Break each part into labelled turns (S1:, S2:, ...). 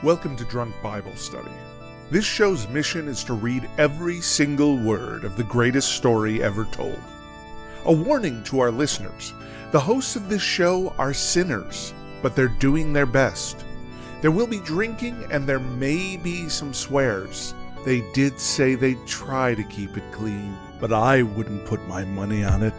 S1: Welcome to Drunk Bible Study. This show's mission is to read every single word of the greatest story ever told. A warning to our listeners, the hosts of this show are sinners, but they're doing their best. There will be drinking and there may be some swears. They did say they'd try to keep it clean, but I wouldn't put my money on it.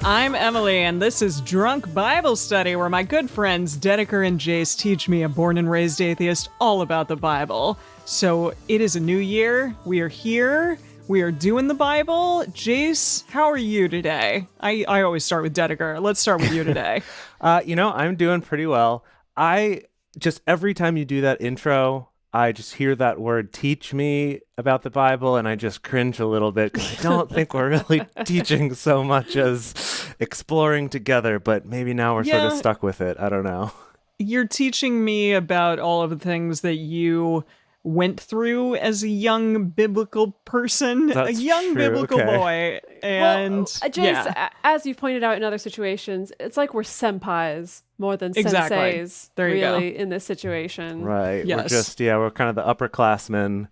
S2: I'm Emily, and this is Drunk Bible Study, where my good friends Dedeker and Jace teach me, a born and raised atheist, all about the Bible. So it is a new year. We are here. We are doing the Bible. Jace, how are you today? I always start with Dedeker. Let's start with you today.
S3: I'm doing pretty well. Every time you do that intro, I just hear that word, teach me about the Bible, and I just cringe a little bit because I don't think we're really teaching so much as exploring together, but maybe now we're sort of stuck with it. I don't know.
S2: You're teaching me about all of the things that you went through as a young biblical person,
S3: That's
S2: a young
S3: true.
S2: biblical boy. And
S4: Jace, as you pointed out in other situations, it's like we're senpais more than senseis,
S2: there you
S4: really,
S2: go.
S4: in this situation.
S3: Right.
S2: Yes.
S3: We're kind of the upperclassmen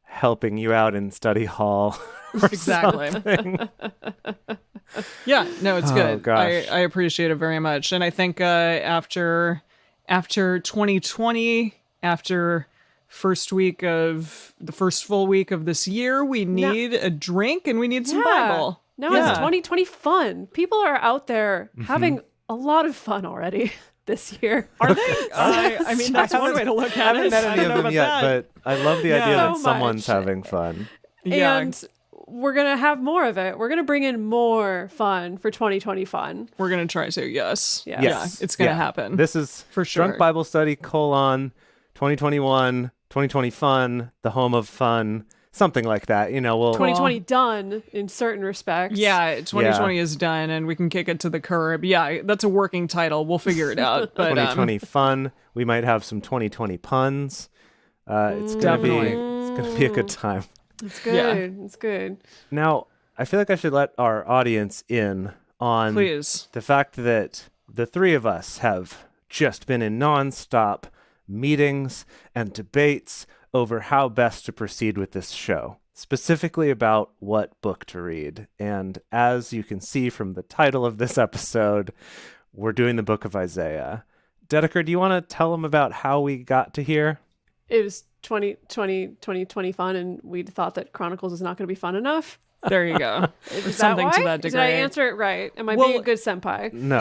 S3: helping you out in study hall.
S2: Exactly. Yeah, no, it's good.
S3: Gosh.
S2: I appreciate it very much. And I think after 2020, after the first full week of this year, we need a drink and we need some Bible.
S4: Now it's 2020 fun. People are out there having a lot of fun already this year.
S2: Are they? I mean, that's one way to look at it.
S3: I haven't met any of them yet, but I love the idea that
S4: So
S3: someone's
S4: much.
S3: having fun.
S2: Yeah.
S4: And we're going to have more of it. We're going to bring in more fun for 2020 fun.
S2: We're going to try to, yes.
S4: Yeah.
S2: Yeah, it's going to happen.
S3: This is
S2: For sure.
S3: Drunk Bible Study, 2021, 2020 fun, the home of fun, something like that. We'll
S4: 2020 done in certain respects.
S2: Yeah, 2020 is done and we can kick it to the curb. Yeah, that's a working title. We'll figure it out. But
S3: 2020 fun. We might have some 2020 puns. It's gonna be a good time.
S4: It's good.
S2: Yeah.
S4: It's good.
S3: Now, I feel like I should let our audience in on
S2: Please.
S3: the fact that the three of us have just been in nonstop meetings and debates over how best to proceed with this show, specifically about what book to read. And as you can see from the title of this episode, we're doing the book of Isaiah. Dedeker, do you want to tell them about how we got to here?
S4: It was 2020 fun, and we thought that Chronicles is not going to be fun enough.
S2: There you go.
S4: Is that
S2: something
S4: why?
S2: to that degree.
S4: Did I answer it right? Am I
S2: Well,
S4: being a good senpai?
S3: No.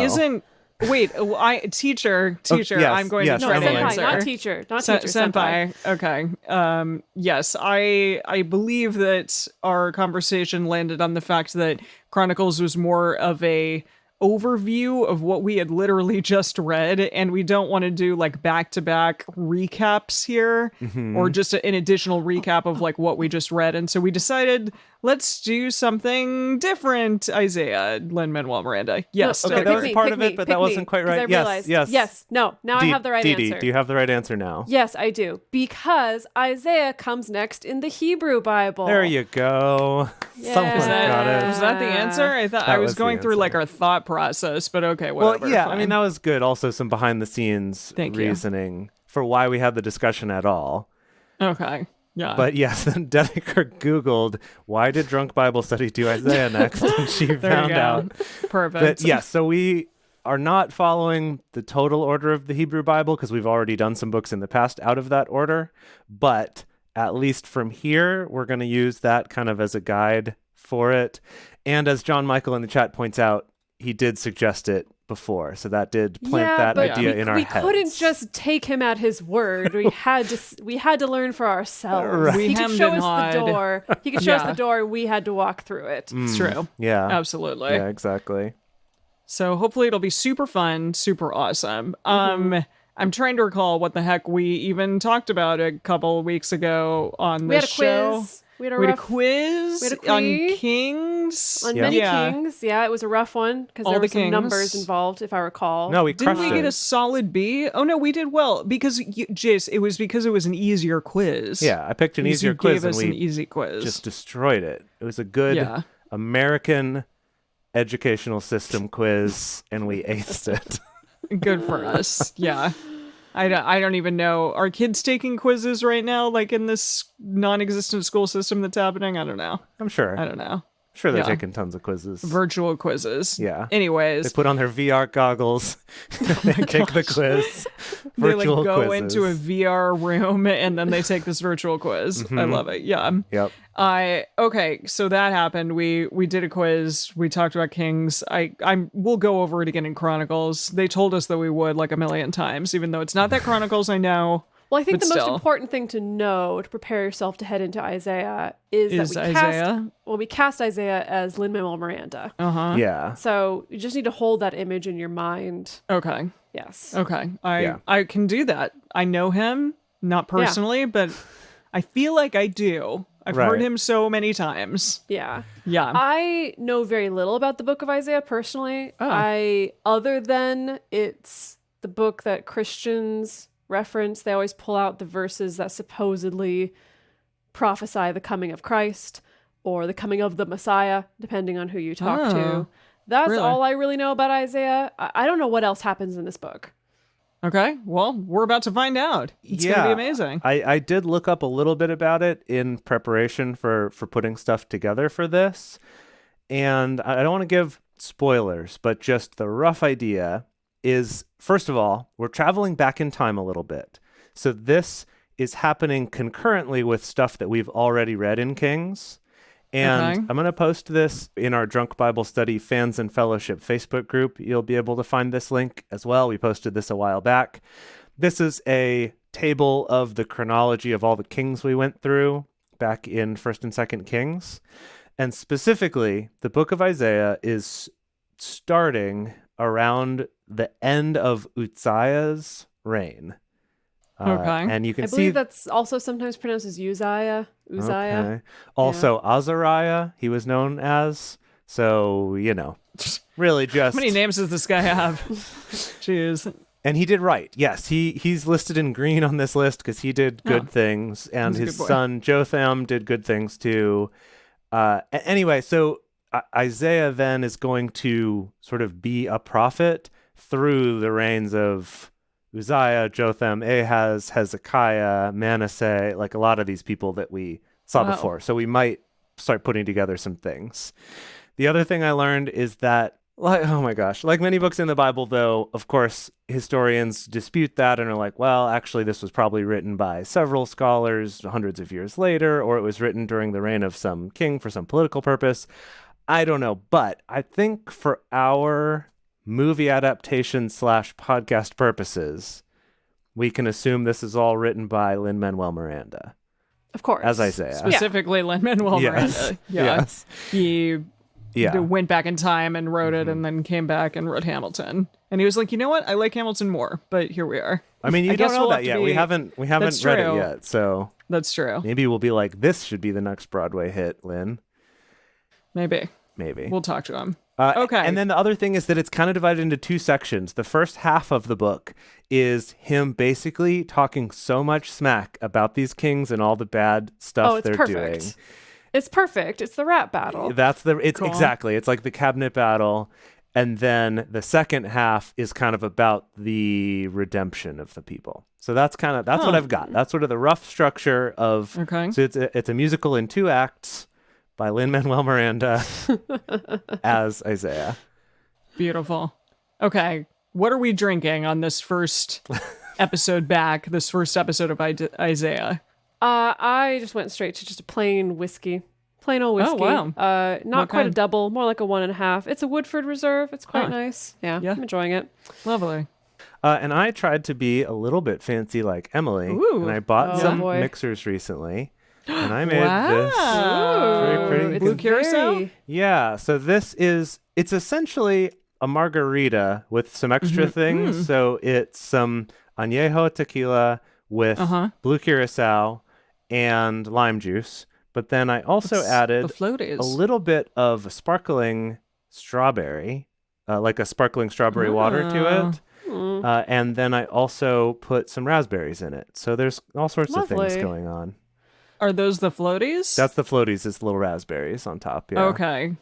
S2: Teacher,
S3: yes,
S2: I'm going
S3: yes,
S2: to
S4: No,
S2: try to
S3: Emily.
S4: senpai,
S2: answer.
S4: not teacher. Not teacher, senpai.
S2: Okay. Yes, I believe that our conversation landed on the fact that Chronicles was more of a overview of what we had literally just read, and we don't want to do like back-to-back recaps here, or just an additional recap of like what we just read. And so we decided, let's do something different. Isaiah, Lin-Manuel Miranda. Yes.
S3: Okay,
S4: No,
S3: that was
S4: pick
S3: part
S4: me,
S3: of it, but that wasn't quite right.
S4: I realized, yes. No, now I have the right
S3: Dee,
S4: answer.
S3: do you have the right answer now?
S4: Yes, I do. Because Isaiah comes next in the Hebrew Bible.
S3: There you go.
S4: Yeah.
S3: Someone got it.
S2: Was that the answer? I thought
S3: That
S2: I was
S3: was the
S2: going through like
S3: answer.
S2: our thought process, but okay,
S3: Well,
S2: whatever.
S3: yeah,
S2: fine.
S3: I mean, that was good. Also, some behind the scenes
S2: Thank you.
S3: reasoning for why we had the discussion at all.
S2: Okay. Yeah.
S3: But yes, then Dedeker Googled, why did Drunk Bible Study do Isaiah next? And she
S2: there you
S3: found
S2: go.
S3: out
S2: Perfect.
S3: that, yes, so we are not following the total order of the Hebrew Bible because we've already done some books in the past out of that order. But at least from here, we're going to use that kind of as a guide for it. And as John Michael in the chat points out, he did suggest it before, so that did plant that
S4: but
S3: idea in our heads.
S4: We couldn't just take him at his word. We had to learn for ourselves.
S3: Right.
S2: We
S4: He could
S2: hemmed
S4: show
S2: and
S4: us
S2: hawed.
S4: the door. He could show us
S2: Yeah.
S4: the door. We had to walk through it.
S2: It's true.
S3: Yeah,
S2: Absolutely.
S3: yeah, exactly.
S2: So hopefully it'll be super fun, super awesome. I'm trying to recall what the heck we even talked about a couple of weeks ago on
S4: We had
S2: this
S4: a
S2: show.
S4: quiz. We
S2: We had a quiz
S4: we had a
S2: on
S4: quiz.
S2: Kings.
S4: On
S3: Yeah.
S4: many
S2: Yeah.
S4: kings. Yeah, it was a rough one because
S2: All
S4: there
S2: the
S4: were some numbers
S2: kings.
S4: involved, if I recall.
S3: No, we
S2: Didn't
S3: crushed
S2: we get
S3: it.
S2: a solid B? Oh no, we did well because Jace, it was because it was an easier quiz.
S3: Yeah, I picked an
S2: Because
S3: easier
S2: you
S3: quiz
S2: gave
S3: and
S2: us an
S3: we
S2: easy quiz.
S3: just destroyed it. It was a good
S2: Yeah.
S3: American educational system quiz, and we aced it.
S2: Good for us. Yeah. I don't even know. Are kids taking quizzes right now, like in this non-existent school system that's happening? I don't know.
S3: I'm sure.
S2: I don't know.
S3: Sure, they're
S2: Yeah.
S3: taking tons of quizzes.
S2: Virtual quizzes.
S3: Yeah.
S2: Anyways,
S3: They put on their VR goggles. They take the quiz.
S2: they like
S3: Virtual
S2: go
S3: quizzes.
S2: into a VR room and then they take this virtual quiz. I love it. Yeah.
S3: Yep.
S2: Okay, so that happened. We did a quiz. We talked about kings. We'll go over it again in Chronicles. They told us that we would like a million times, even though it's not that Chronicles, I know.
S4: Well, I think
S2: But
S4: the most
S2: still.
S4: important thing to know to prepare yourself to head into Isaiah is that
S2: Isaiah?
S4: we cast Isaiah as Lin-Manuel Miranda.
S2: Uh-huh.
S3: Yeah.
S4: So you just need to hold that image in your mind.
S2: Okay.
S4: Yes.
S2: Okay.
S3: Yeah.
S2: I can do that. I know him, not personally, but I feel like I do. I've
S3: Right.
S2: heard him so many times.
S4: Yeah.
S2: Yeah.
S4: I know very little about the book of Isaiah personally.
S2: Oh.
S4: Other than it's the book that Christians reference, they always pull out the verses that supposedly prophesy the coming of Christ or the coming of the Messiah, depending on who you talk
S2: Oh,
S4: to. That's
S2: really?
S4: all I really know about Isaiah. I don't know what else happens in this book.
S2: Okay. Well, we're about to find out. It's going to be amazing.
S3: I did look up a little bit about it in preparation for putting stuff together for this. And I don't want to give spoilers, but just the rough idea is, first of all, we're traveling back in time a little bit. So this is happening concurrently with stuff that we've already read in Kings. And
S2: Okay.
S3: I'm going to post this in our Drunk Bible Study Fans and Fellowship Facebook group. You'll be able to find this link as well. We posted this a while back. This is a table of the chronology of all the kings we went through back in 1st and 2nd Kings. And specifically, the book of Isaiah is starting around the end of Uzziah's reign.
S2: Okay.
S3: And you can
S4: I
S3: see
S4: believe that's also sometimes pronounced as Uzziah.
S3: Okay. Also, Azariah, he was known as. So, really just.
S2: How many names does this guy have? Jeez.
S3: And he did right. Yes, he's listed in green on this list because he did good things. And
S2: He's a
S3: his
S2: good boy.
S3: son, Jotham, did good things too. Anyway, so Isaiah then is going to sort of be a prophet through the reigns of Uzziah, Jotham, Ahaz, Hezekiah, Manasseh, like a lot of these people that we saw
S2: Wow.
S3: before. So we might start putting together some things. The other thing I learned is that, oh my gosh, like many books in the Bible, though, of course, historians dispute that and are like, well, actually, this was probably written by several scholars hundreds of years later, or it was written during the reign of some king for some political purpose. I don't know. But I think for our movie adaptation / podcast purposes, we can assume this is all written by Lin-Manuel Miranda
S4: Of course.
S3: as Isaiah.
S2: Specifically, Lin-Manuel
S3: Yes.
S2: Miranda. Yeah.
S3: Yes.
S2: He
S3: Yeah.
S2: went back in time and wrote it and then came back and wrote Hamilton. And he was like, you know what? I like Hamilton more, but here we are.
S3: I mean, you
S2: I
S3: don't
S2: guess
S3: know
S2: we'll
S3: that
S2: have to
S3: yet. We
S2: be-
S3: haven't
S2: That's
S3: read it
S2: true.
S3: yet. So
S2: That's true.
S3: maybe we'll be like, this should be the next Broadway hit, Lynn.
S2: Maybe.
S3: Maybe.
S2: We'll talk to him.
S3: Okay.
S2: okay.
S3: And then the other thing is that it's kind of divided into two sections. The first half of the book is him basically talking so much smack about these kings and all the bad stuff
S4: Oh, it's
S3: they're
S4: perfect.
S3: doing.
S4: It's perfect. It's the rap battle.
S3: It's
S2: Cool.
S3: exactly. It's like the cabinet battle. And then the second half is kind of about the redemption of the people. So that's what I've got. That's sort of the rough structure of.
S2: Okay.
S3: So it's a musical in 2 acts by Lin-Manuel Miranda as Isaiah.
S2: Beautiful. Okay. What are we drinking on this first episode back, this first episode of Isaiah?
S4: I just went straight to just a plain whiskey. Plain old whiskey.
S2: Oh, wow.
S4: Not
S2: What
S4: quite a
S2: kind?
S4: double, more like a 1.5. It's a Woodford Reserve. It's quite
S2: Huh.
S4: nice. Yeah,
S2: Yeah.
S4: I'm enjoying it.
S2: Lovely.
S3: And I tried to be a little bit fancy like Emily.
S2: Ooh.
S3: And I bought
S4: Oh,
S3: some
S4: boy.
S3: mixers recently. And I made this.
S2: Wow.
S3: Very pretty.
S4: It's
S2: Blue curacao?
S4: very-
S3: Yeah. So it's essentially a margarita with some extra things. So it's some añejo tequila with blue curacao and lime juice. But then I also added a little bit of sparkling strawberry, like a sparkling strawberry water to it. And then I also put some raspberries in it. So there's all sorts of things going on.
S2: Are those the floaties?
S3: That's the floaties. It's little raspberries on top. Yeah.
S2: Okay.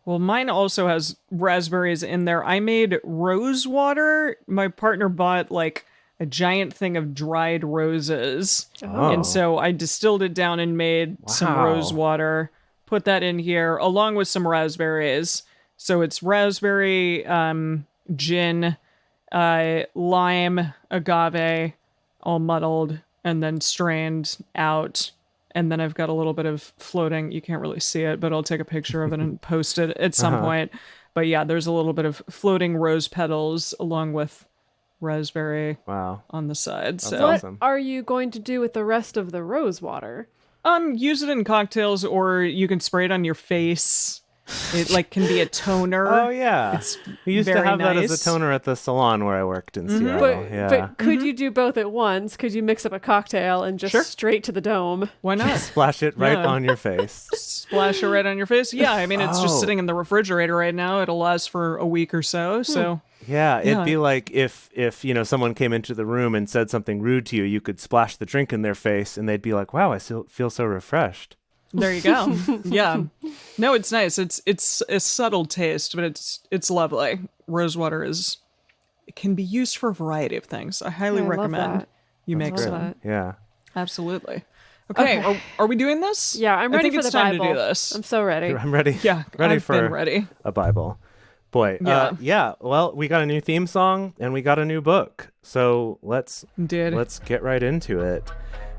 S2: Well, mine also has raspberries in there. I made rose water. My partner bought like a giant thing of dried roses.
S3: Oh.
S2: And so I distilled it down and made some rose water, put that in here along with some raspberries. So it's raspberry, gin, lime, agave, all muddled and then strained out. And then I've got a little bit of floating. You can't really see it, but I'll take a picture of it and post it at some point. But yeah, there's a little bit of floating rose petals along with raspberry on the side.
S3: That's
S2: so
S3: awesome.
S4: What are you going to do with the rest of the rose water?
S2: Use it in cocktails, or you can spray it on your face. It like can be a toner.
S3: Oh yeah,
S2: It's
S3: we used to
S2: very
S3: have that as
S2: nice.
S3: a toner at the salon where I worked in Seattle.
S4: But could you do both at once? Could you mix up a cocktail and just straight to the dome?
S2: Why not?
S3: Splash it right
S2: Yeah.
S3: on your face.
S2: Splash it right on your face. Yeah, I mean it's just sitting in the refrigerator right now. It'll last for a week or so. So
S3: Yeah, it'd be like if someone came into the room and said something rude to you, you could splash the drink in their face, and they'd be like, "Wow, I feel so refreshed."
S2: there you go. Yeah. No, it's nice. It's a subtle taste, but it's lovely. Rosewater it can be used for a variety of things. I highly
S4: I love
S2: recommend
S4: that.
S2: you make
S4: love
S2: some.
S4: that.
S3: Yeah.
S2: Absolutely. Okay, Are we doing this?
S4: Yeah, I'm
S2: I
S4: ready
S2: think
S4: for
S2: it's
S4: the
S2: time
S4: Bible.
S2: to do this.
S4: I'm so ready.
S3: I'm ready.
S2: Yeah,
S3: ready
S2: I've
S3: for
S2: been ready.
S3: a Bible. Boy.
S2: Yeah.
S3: Yeah. Well, we got a new theme song and we got a new book. So let's get right into it.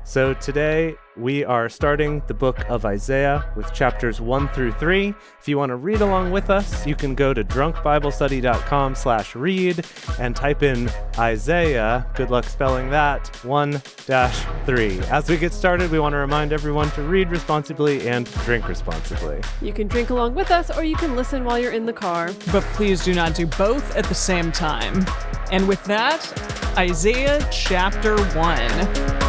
S3: So today we are starting the book of Isaiah with chapters 1 through 3. If you want to read along with us, you can go to drunkbiblestudy.com/read and type in Isaiah, good luck spelling that, 1-3. As we get started, we want to remind everyone to read responsibly and drink responsibly.
S4: You can drink along with us, or you can listen while you're in the car.
S2: But please do not do both at the same time. And with that, Isaiah chapter 1.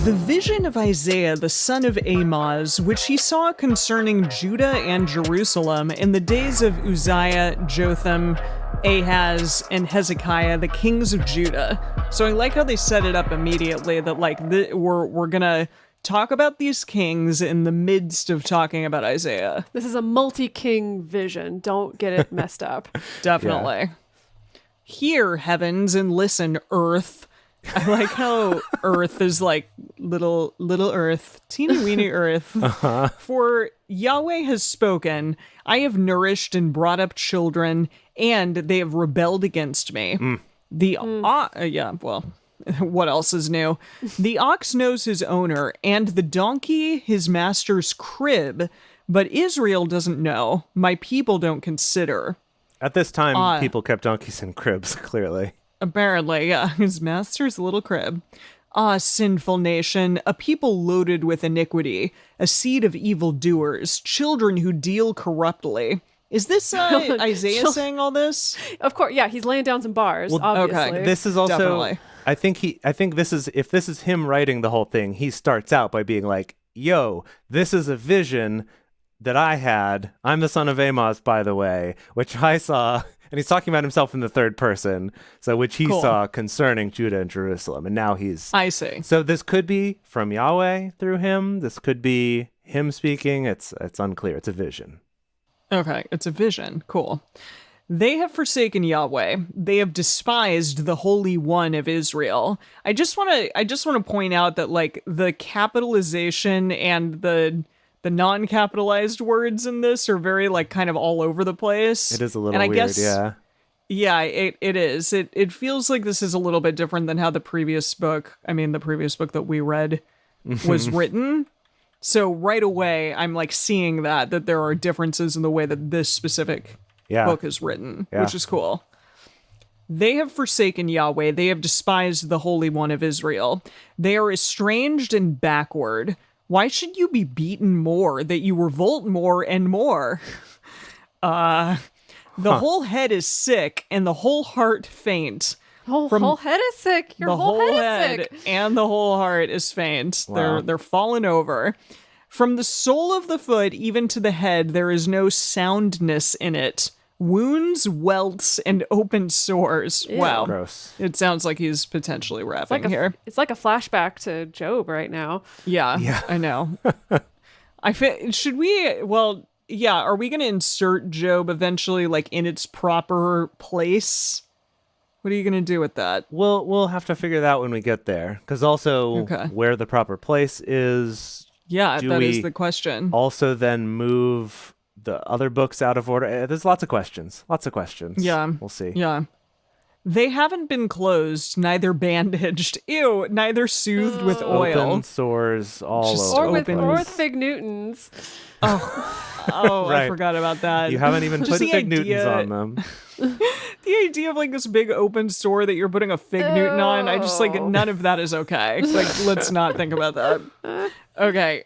S2: The vision of Isaiah the son of Amoz, which he saw concerning Judah and Jerusalem in the days of Uzziah, Jotham, Ahaz, and Hezekiah, the kings of Judah. So I like how they set it up immediately that we're gonna talk about these kings in the midst of talking about Isaiah.
S4: This is a multi-king vision. Don't get it messed up.
S2: Definitely. Hear, heavens, and listen, earth. I like how earth is like little earth, teeny weeny earth. For Yahweh has spoken, I have nourished and brought up children, and they have rebelled against me. What else is new? The ox knows his owner, and the donkey his master's crib, but Israel doesn't know. My people don't consider.
S3: At this time, people kept donkeys in cribs, clearly.
S2: Apparently, yeah, his master's little crib. Ah, sinful nation, a people loaded with iniquity, a seed of evildoers, children who deal corruptly. Is this Isaiah saying all this?
S4: Of course, yeah, he's laying down some bars, obviously.
S2: okay.
S3: This is also,
S2: Definitely.
S3: I think this is him writing the whole thing. He starts out by being like, yo, this is a vision that I had. I'm the son of Amoz, by the way, which I saw. And he's talking about himself in the third person, which he saw concerning Judah and Jerusalem. And now
S2: I see.
S3: So this could be from Yahweh through him. This could be him speaking. It's unclear. It's a vision.
S2: Okay, it's a vision. Cool. They have forsaken Yahweh. They have despised the Holy One of Israel. I just want to point out that like the capitalization and the non-capitalized words in this are very like kind of all over the place.
S3: It is a little
S2: and I
S3: weird,
S2: guess,
S3: yeah.
S2: Yeah, it is. It feels like this is a little bit different than how the previous book that we read was written. So right away, I'm like seeing that there are differences in the way that this specific book is written,
S3: Yeah.
S2: which is cool. They have forsaken Yahweh. They have despised the Holy One of Israel. They are estranged and backward. Why should you be beaten more, that you revolt more and more? The whole head is sick, and the whole heart faint.
S4: Whole head is sick. Your
S2: The
S4: whole head is sick.
S2: and the whole heart is faint.
S3: Wow.
S2: They're fallen over. From the sole of the foot even to the head, there is no soundness in it. Wounds, welts, and open sores.
S4: Ew.
S2: Wow.
S3: Gross.
S2: It sounds like he's potentially rapping here.
S4: It's like a flashback to Job right now.
S2: Yeah, I know. Should we, well, yeah, are we going to insert Job eventually, like, in its proper place? What are you going to do with that?
S3: We'll have to figure that out when we get there. Because also,
S2: Okay.
S3: where the proper place is.
S2: Yeah,
S3: Do
S2: that is
S3: we
S2: the question.
S3: Also, then move the other books out of order. There's lots of questions.
S2: Yeah.
S3: We'll see.
S2: Yeah. They haven't been closed, neither bandaged. Ew, neither soothed with oil.
S3: Open sores all
S2: Just
S3: over.
S2: open.
S4: Or with Fig Newtons.
S2: Oh, I
S3: Right.
S2: forgot about that.
S3: You haven't even
S2: Just
S3: put
S2: the
S3: Fig Newtons
S2: idea-
S3: on them.
S2: The idea of like this big open store that you're putting a Fig Newton on, I just like none of that is okay. Like, let's not think about that. Okay,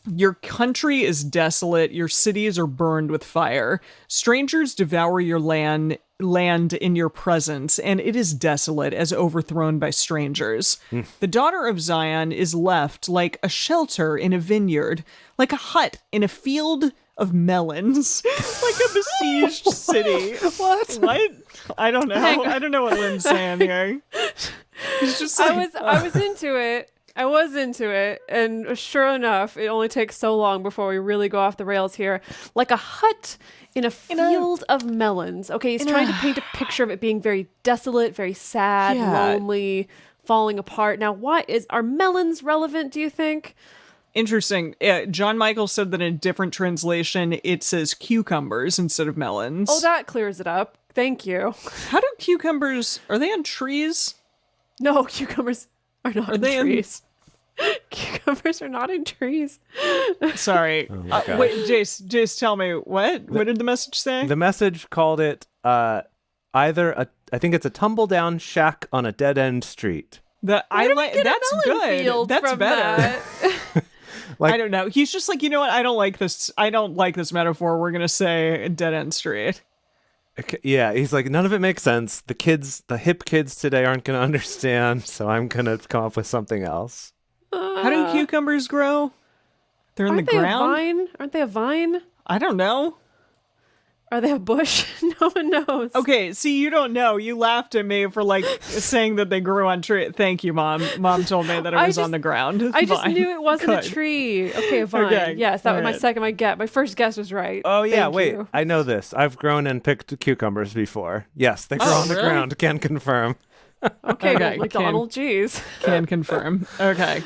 S2: your country is desolate, your cities are burned with fire. Strangers devour your land in your presence, and it is desolate as overthrown by strangers. The daughter of Zion is left like a shelter in a vineyard, like a hut in a field of melons, like a besieged city. What? I don't know. I don't know what Lynn's saying here. He's just like,
S4: I was into it. And sure enough, it only takes so long before we really go off the rails here. Like a hut in a field of melons. Okay, he's trying to paint a picture of it being very desolate, very sad,
S2: Yeah.
S4: lonely, falling apart. Now, are melons relevant, do you think?
S2: Interesting. John Michael said that in a different translation, it says cucumbers instead of melons.
S4: Oh, that clears it up. Thank you.
S2: How do cucumbers, are they on trees?
S4: No, cucumbers are not in
S2: they in-
S4: trees. Cucumbers are not in trees.
S2: Sorry.
S3: gosh.
S2: Wait, Jace, tell me, what did the message say?
S3: The message called it I think it's a tumble down shack on a dead end street.
S2: That's good.
S4: Field
S2: That's
S4: from
S2: better.
S4: that.
S2: I don't know. He's just like, you know what? I don't like this metaphor. We're going to say dead end street.
S3: Okay, yeah, he's like, none of it makes sense. The hip kids today aren't going to understand, so I'm going to come up with something else.
S2: How do cucumbers grow? They're in
S4: Aren't
S2: the
S4: they
S2: ground?
S4: a vine? Aren't they a vine?
S2: I don't know.
S4: Are they a bush? No one knows.
S2: Okay, see, you don't know. You laughed at me for like saying that they grew on tree. Thank you, Mom. Mom told me that it was on the ground.
S4: I just
S2: Fine.
S4: knew it wasn't
S2: Good.
S4: a tree. Okay, a vine.
S2: Okay,
S4: Yes, that was my
S2: alright.
S4: second guess. My first guess was right.
S3: Oh, yeah,
S4: Thank
S3: wait.
S4: you.
S3: I know this. I've grown and picked cucumbers before. Yes, they grow on the
S2: really?
S3: ground. Can confirm.
S4: Okay,
S2: Okay,
S4: well, McDonald, geez.
S2: Can confirm. Okay.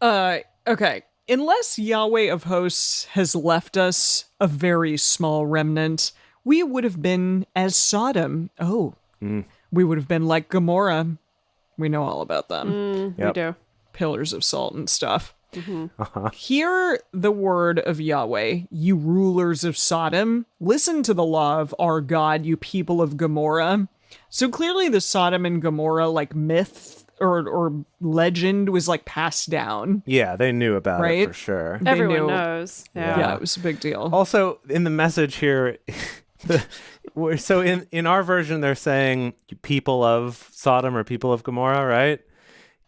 S2: Okay. Unless Yahweh of hosts has left us a very small remnant, we would have been as Sodom. Oh. We would have been like Gomorrah. We know all about them.
S3: Yep.
S4: We do.
S2: Pillars of salt and stuff. Hear the word of Yahweh, you rulers of Sodom. Listen to the law of our God, you people of Gomorrah. So clearly the Sodom and Gomorrah like myth or legend was like passed down.
S3: Yeah, they knew about it
S2: Right?
S3: for sure.
S2: They
S4: Everyone
S2: knew.
S4: knows. Yeah.
S2: Yeah, it was a big deal.
S3: Also, in the message here, so in our version, they're saying people of Sodom or people of Gomorrah, right?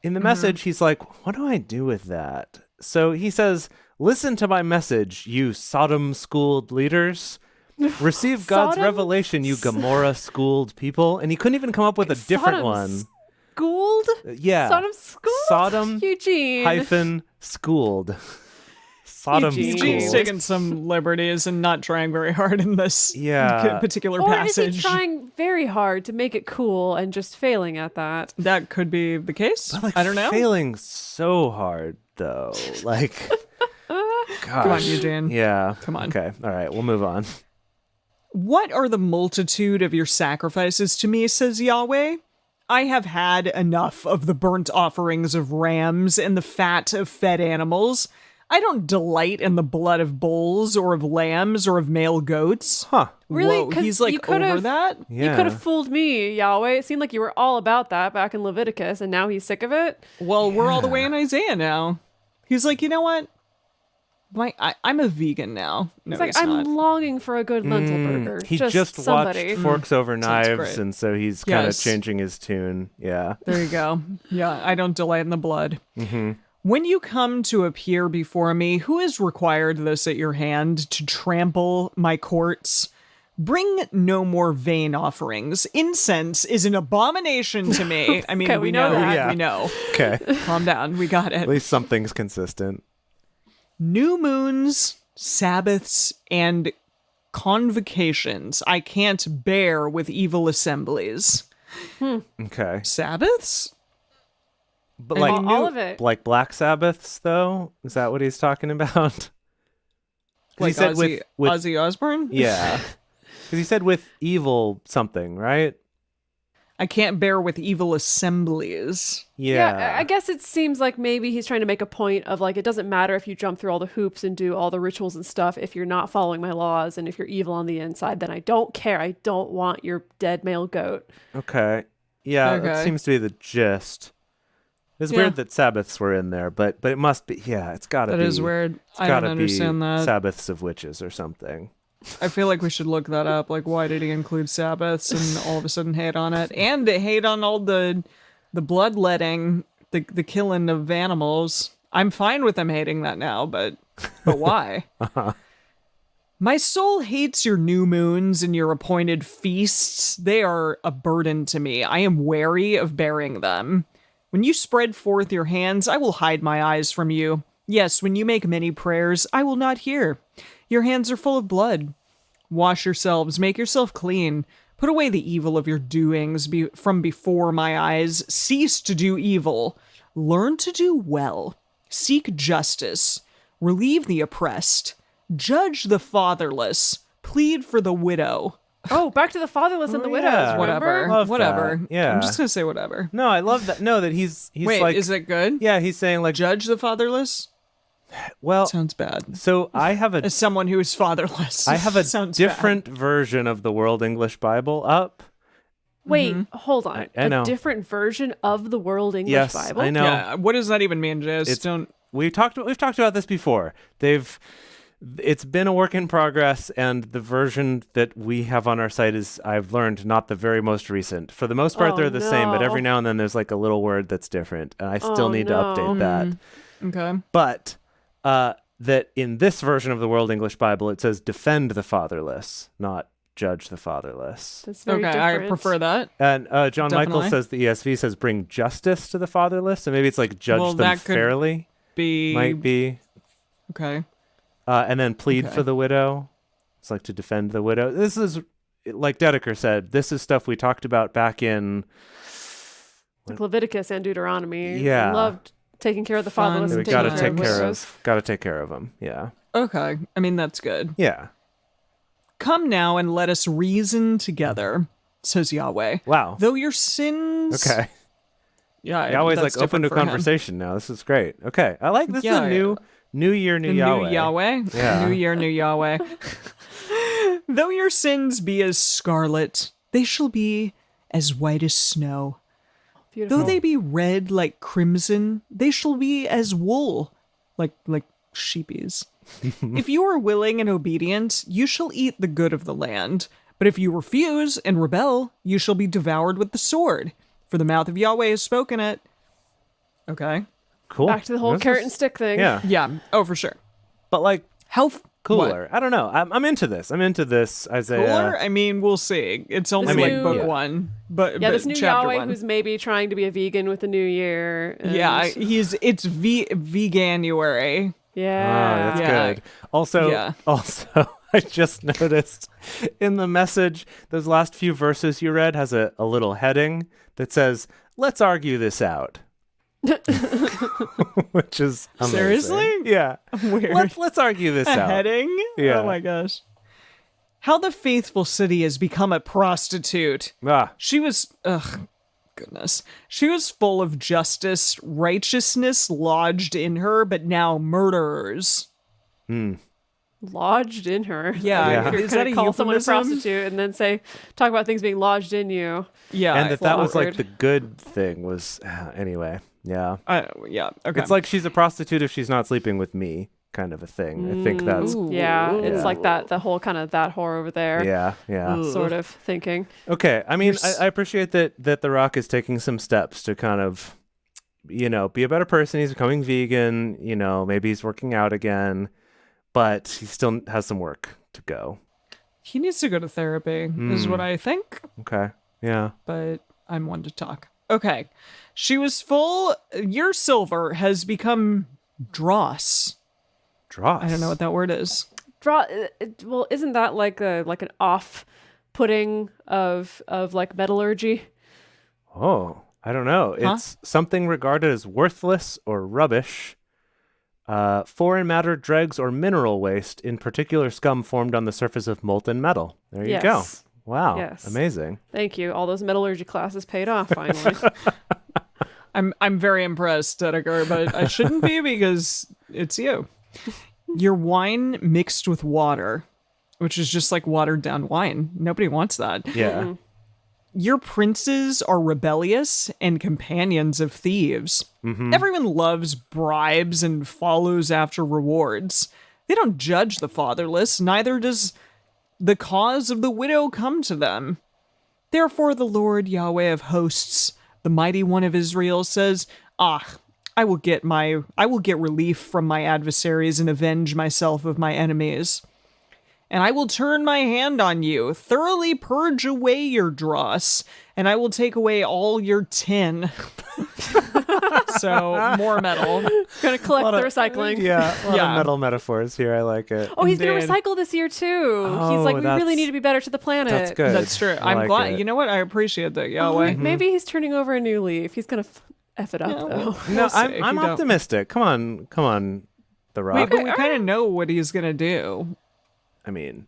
S3: In the message, he's like, what do I do with that? So he says, listen to my message, you Sodom-schooled leaders. Receive God's
S4: Sodom?
S3: revelation, you Gomorrah-schooled people. And he couldn't even come up with a different
S4: Sodom
S3: one.
S4: Schooled?
S3: Yeah.
S4: Sodom schooled?
S3: Sodom
S4: Eugene.
S3: hyphen schooled. Sodom
S4: Eugene.
S2: Eugene's
S3: schooled.
S2: taking some liberties and not trying very hard in this
S3: Yeah.
S2: particular
S4: Or
S2: passage.
S4: is he trying very hard to make it cool and just failing at that?
S2: That could be the case.
S3: Like,
S2: I don't know.
S3: Failing so hard though. Like, gosh.
S2: Come on, Eugene.
S3: Yeah.
S2: Come on.
S3: Okay. All right. We'll move on.
S2: What are the multitude of your sacrifices to me, says Yahweh? I have had enough of the burnt offerings of rams and the fat of fed animals. I don't delight in the blood of bulls or of lambs or of male goats.
S3: Huh.
S4: Really?
S2: Whoa,
S4: 'Cause
S2: he's like
S4: you could've-
S2: over that?
S3: Yeah.
S4: You could have fooled me, Yahweh. It seemed like you were all about that back in Leviticus, and now he's sick of it.
S2: Well, we're all the way in Isaiah now. He's like, you know what? I'm a vegan now. No,
S4: It's like,
S2: he's
S4: I'm
S2: not.
S4: longing for a good lentil burger.
S3: He
S4: just
S3: just
S4: somebody.
S3: watched Forks Over
S2: Sounds
S3: Knives,
S2: great.
S3: and so he's kind of
S2: Yes.
S3: changing his tune. Yeah.
S2: There you go. Yeah, I don't delight in the blood.
S3: Mm-hmm.
S2: When you come to appear before me, who has required this at your hand to trample my courts? Bring no more vain offerings. Incense is an abomination to me. I mean,
S4: Okay,
S2: we
S4: we know
S2: know.
S4: that.
S3: Yeah.
S2: We know.
S3: Okay.
S2: Calm down. We got
S3: At
S2: it.
S3: least something's consistent.
S2: New moons, Sabbaths, and convocations I can't bear with evil assemblies.
S3: Okay.
S2: Sabbaths?
S3: But
S2: I
S3: like
S2: mean,
S4: all of it.
S3: like Black Sabbaths, though? Is that what he's talking about? 'Cause he
S2: Like
S3: said
S2: Ozzy,
S3: with
S2: Ozzy Osbourne?
S3: yeah. Because he said with evil something, right?
S2: I can't bear with evil assemblies.
S3: Yeah.
S4: I guess it seems like maybe he's trying to make a point of like, it doesn't matter if you jump through all the hoops and do all the rituals and stuff. If you're not following my laws and if you're evil on the inside, then I don't care. I don't want your dead male goat.
S3: Okay. Yeah, that
S2: Okay.
S3: seems to be the gist. It's
S2: Yeah.
S3: weird that Sabbaths were in there, but it must be. Yeah, it's got to be.
S2: That is weird.
S3: It's
S2: I
S3: gotta
S2: don't understand
S3: be
S2: that.
S3: Sabbaths of witches or something.
S2: I feel like we should look that up. Like, why did he include Sabbaths and all of a sudden hate on it? And they hate on all the bloodletting, the killing of animals. I'm fine with them hating that now, but why? My soul hates your new moons and your appointed feasts. They are a burden to me. I am wary of bearing them. When you spread forth your hands, I will hide my eyes from you. Yes, when you make many prayers, I will not hear. Your hands are full of blood. Wash yourselves, make yourself clean. Put away the evil of your doings from before my eyes. Cease to do evil. Learn to do well. Seek justice. Relieve the oppressed. Judge the fatherless. Plead for the widow.
S4: Oh, back to the fatherless and the
S3: Oh,
S4: widows.
S3: yeah.
S2: Whatever.
S3: Love
S2: Whatever.
S3: that. Yeah.
S2: I'm just going to say whatever.
S3: No, I love that. No, that he's
S2: Wait,
S3: like.
S2: is it good?
S3: Yeah, he's saying like.
S2: Judge the fatherless?
S3: Well,
S2: Sounds bad.
S3: so I have a
S2: As someone who is fatherless.
S3: I have a
S2: Sounds bad.
S3: different version of the World English Bible up.
S4: Wait, hold on.
S3: I know.
S4: A different version of the World English
S3: Yes,
S4: Bible?
S3: I know.
S2: Yeah, what does that even mean, Jess?
S3: It's-
S2: Don't.
S3: We've talked about this before. It's been a work in progress, and the version that we have on our site is, I've learned, not the very most recent. For the most part,
S4: Oh,
S3: they're the same, but every
S4: no.
S3: now and then there's like a little word that's different, and I still
S4: Oh,
S3: need
S4: no.
S3: to update that.
S2: Okay.
S3: But that in this version of the World English Bible, it says defend the fatherless, not judge the fatherless.
S4: That's very
S2: Okay,
S4: different.
S2: I prefer that.
S3: And John Michael
S2: Definitely.
S3: says the ESV says bring justice to the fatherless, so maybe it's like judge
S2: Well,
S3: them
S2: that could
S3: fairly.
S2: Be
S3: Might be.
S2: okay.
S3: And then plead
S2: Okay.
S3: for the widow. It's like to defend the widow. This is, like Dedeker said, this is stuff we talked about back in.
S4: Like Leviticus and Deuteronomy.
S3: Yeah.
S4: I loved taking care of the
S2: Fun.
S4: fatherless
S3: We
S4: and
S3: gotta
S4: taking care
S3: take
S4: of
S3: care
S4: widows.
S3: of. Gotta take care of them. Yeah.
S2: Okay. I mean, that's good.
S3: Yeah.
S2: Come now and let us reason together, says Yahweh.
S3: Wow.
S2: Though your sins.
S3: Okay.
S2: Yeah.
S3: Yahweh's
S2: that's
S3: like open to
S2: different for him.
S3: conversation now. This is great. Okay. I like this.
S2: Yeah,
S3: is a new year, new
S2: The
S3: Yahweh.
S2: new Yahweh.
S3: Yeah.
S2: New year, new Yahweh. Though your sins be as scarlet, they shall be as white as snow.
S4: Beautiful.
S2: Though they be red like crimson, they shall be as wool, like sheepies. If you are willing and obedient, you shall eat the good of the land. But if you refuse and rebel, you shall be devoured with the sword. For the mouth of Yahweh has spoken it. Okay.
S3: Cool.
S4: Back to the whole
S3: This
S4: carrot
S3: is-
S4: and stick thing.
S3: Yeah.
S2: Yeah. Oh, for sure.
S3: But like
S2: Health.
S3: cooler. I don't know. I'm into this. I'm into this, Isaiah.
S2: Cooler? I mean, we'll see. It's only
S4: This
S2: like
S4: new-
S2: book
S3: yeah.
S2: one. But
S4: Yeah,
S2: but
S4: this new
S2: chapter
S4: Yahweh
S2: one.
S4: who's maybe trying to be a vegan with the new year. and-
S2: Yeah, it's veganuary.
S3: Ah,
S4: Yeah.
S3: that's
S2: Yeah.
S3: good. Also,
S2: Yeah.
S3: I just noticed in the message, those last few verses you read has a little heading that says, "Let's argue this out," which is amazing.
S2: Seriously?
S3: Yeah.
S2: Weird.
S3: Let's argue this
S2: A
S3: out.
S2: heading?
S3: Yeah.
S2: Oh my gosh. How the faithful city has become a prostitute.
S3: Ah,
S2: She was goodness. She was full of justice, righteousness lodged in her, but now murderers.
S4: Lodged in her.
S2: Yeah.
S4: If you're
S2: Is
S4: going
S2: that
S4: to
S2: a
S4: call someone a
S2: euphemism?
S4: prostitute and then talk about things being lodged in you.
S2: Yeah.
S3: And that was like
S4: awkward.
S3: the good thing was, anyway, yeah.
S2: Yeah, okay.
S3: It's like she's a prostitute if she's not sleeping with me, kind of a thing. I think that's,
S2: Ooh.
S4: Yeah, it's
S3: Yeah.
S4: like that, the whole kind of that whore over there
S3: yeah.
S4: sort of thinking.
S3: Okay, I mean,
S2: You're
S3: I appreciate that The Rock is taking some steps to kind of, be a better person. He's becoming vegan, maybe he's working out again, but he still has some work to go.
S2: He needs to go to therapy, is what I think,
S3: Okay, yeah.
S2: but I'm one to talk. Okay. She was full. Your silver has become dross.
S3: Dross.
S2: I don't know what that word is.
S4: Well, isn't that like an off-putting of like metallurgy?
S3: Oh, I don't know.
S2: Huh?
S3: It's something regarded as worthless or rubbish. Foreign matter, dregs, or mineral waste, in particular scum formed on the surface of molten metal. There you go.
S4: Yes.
S3: Wow.
S4: Yes.
S3: Amazing.
S4: Thank you. All those metallurgy classes paid off finally.
S2: I'm very impressed, Edgar, but I shouldn't be because it's you. Your wine mixed with water, which is just like watered down wine. Nobody wants that.
S3: Yeah.
S2: Your princes are rebellious and companions of thieves. Everyone loves bribes and follows after rewards. They don't judge the fatherless, neither does the cause of the widow come to them. Therefore the Lord Yahweh of hosts, the mighty one of Israel, says, I will get relief from my adversaries and avenge myself of my enemies. And I will turn my hand on you, thoroughly purge away your dross, and I will take away all your tin. So, more metal.
S4: Gonna collect the recycling.
S3: Yeah. A lot
S2: Yeah.
S3: of metal metaphors here. I like it.
S4: Oh, he's gonna
S2: Indeed.
S4: recycle this year too.
S3: Oh,
S4: He's like, we really
S3: that's-
S4: need to be better to the planet.
S3: That's good.
S2: That's true.
S3: I
S2: I'm
S3: like
S2: glad.
S3: it.
S2: You know what? I appreciate that,
S4: Oh,
S2: Yahweh.
S4: maybe he's turning over a new leaf. He's gonna F it up though.
S2: well,
S3: No,
S2: we'll see if
S3: I'm
S2: you don't.
S3: optimistic. Come on, The Rock.
S2: But we kind of know what he's gonna do.
S3: I mean,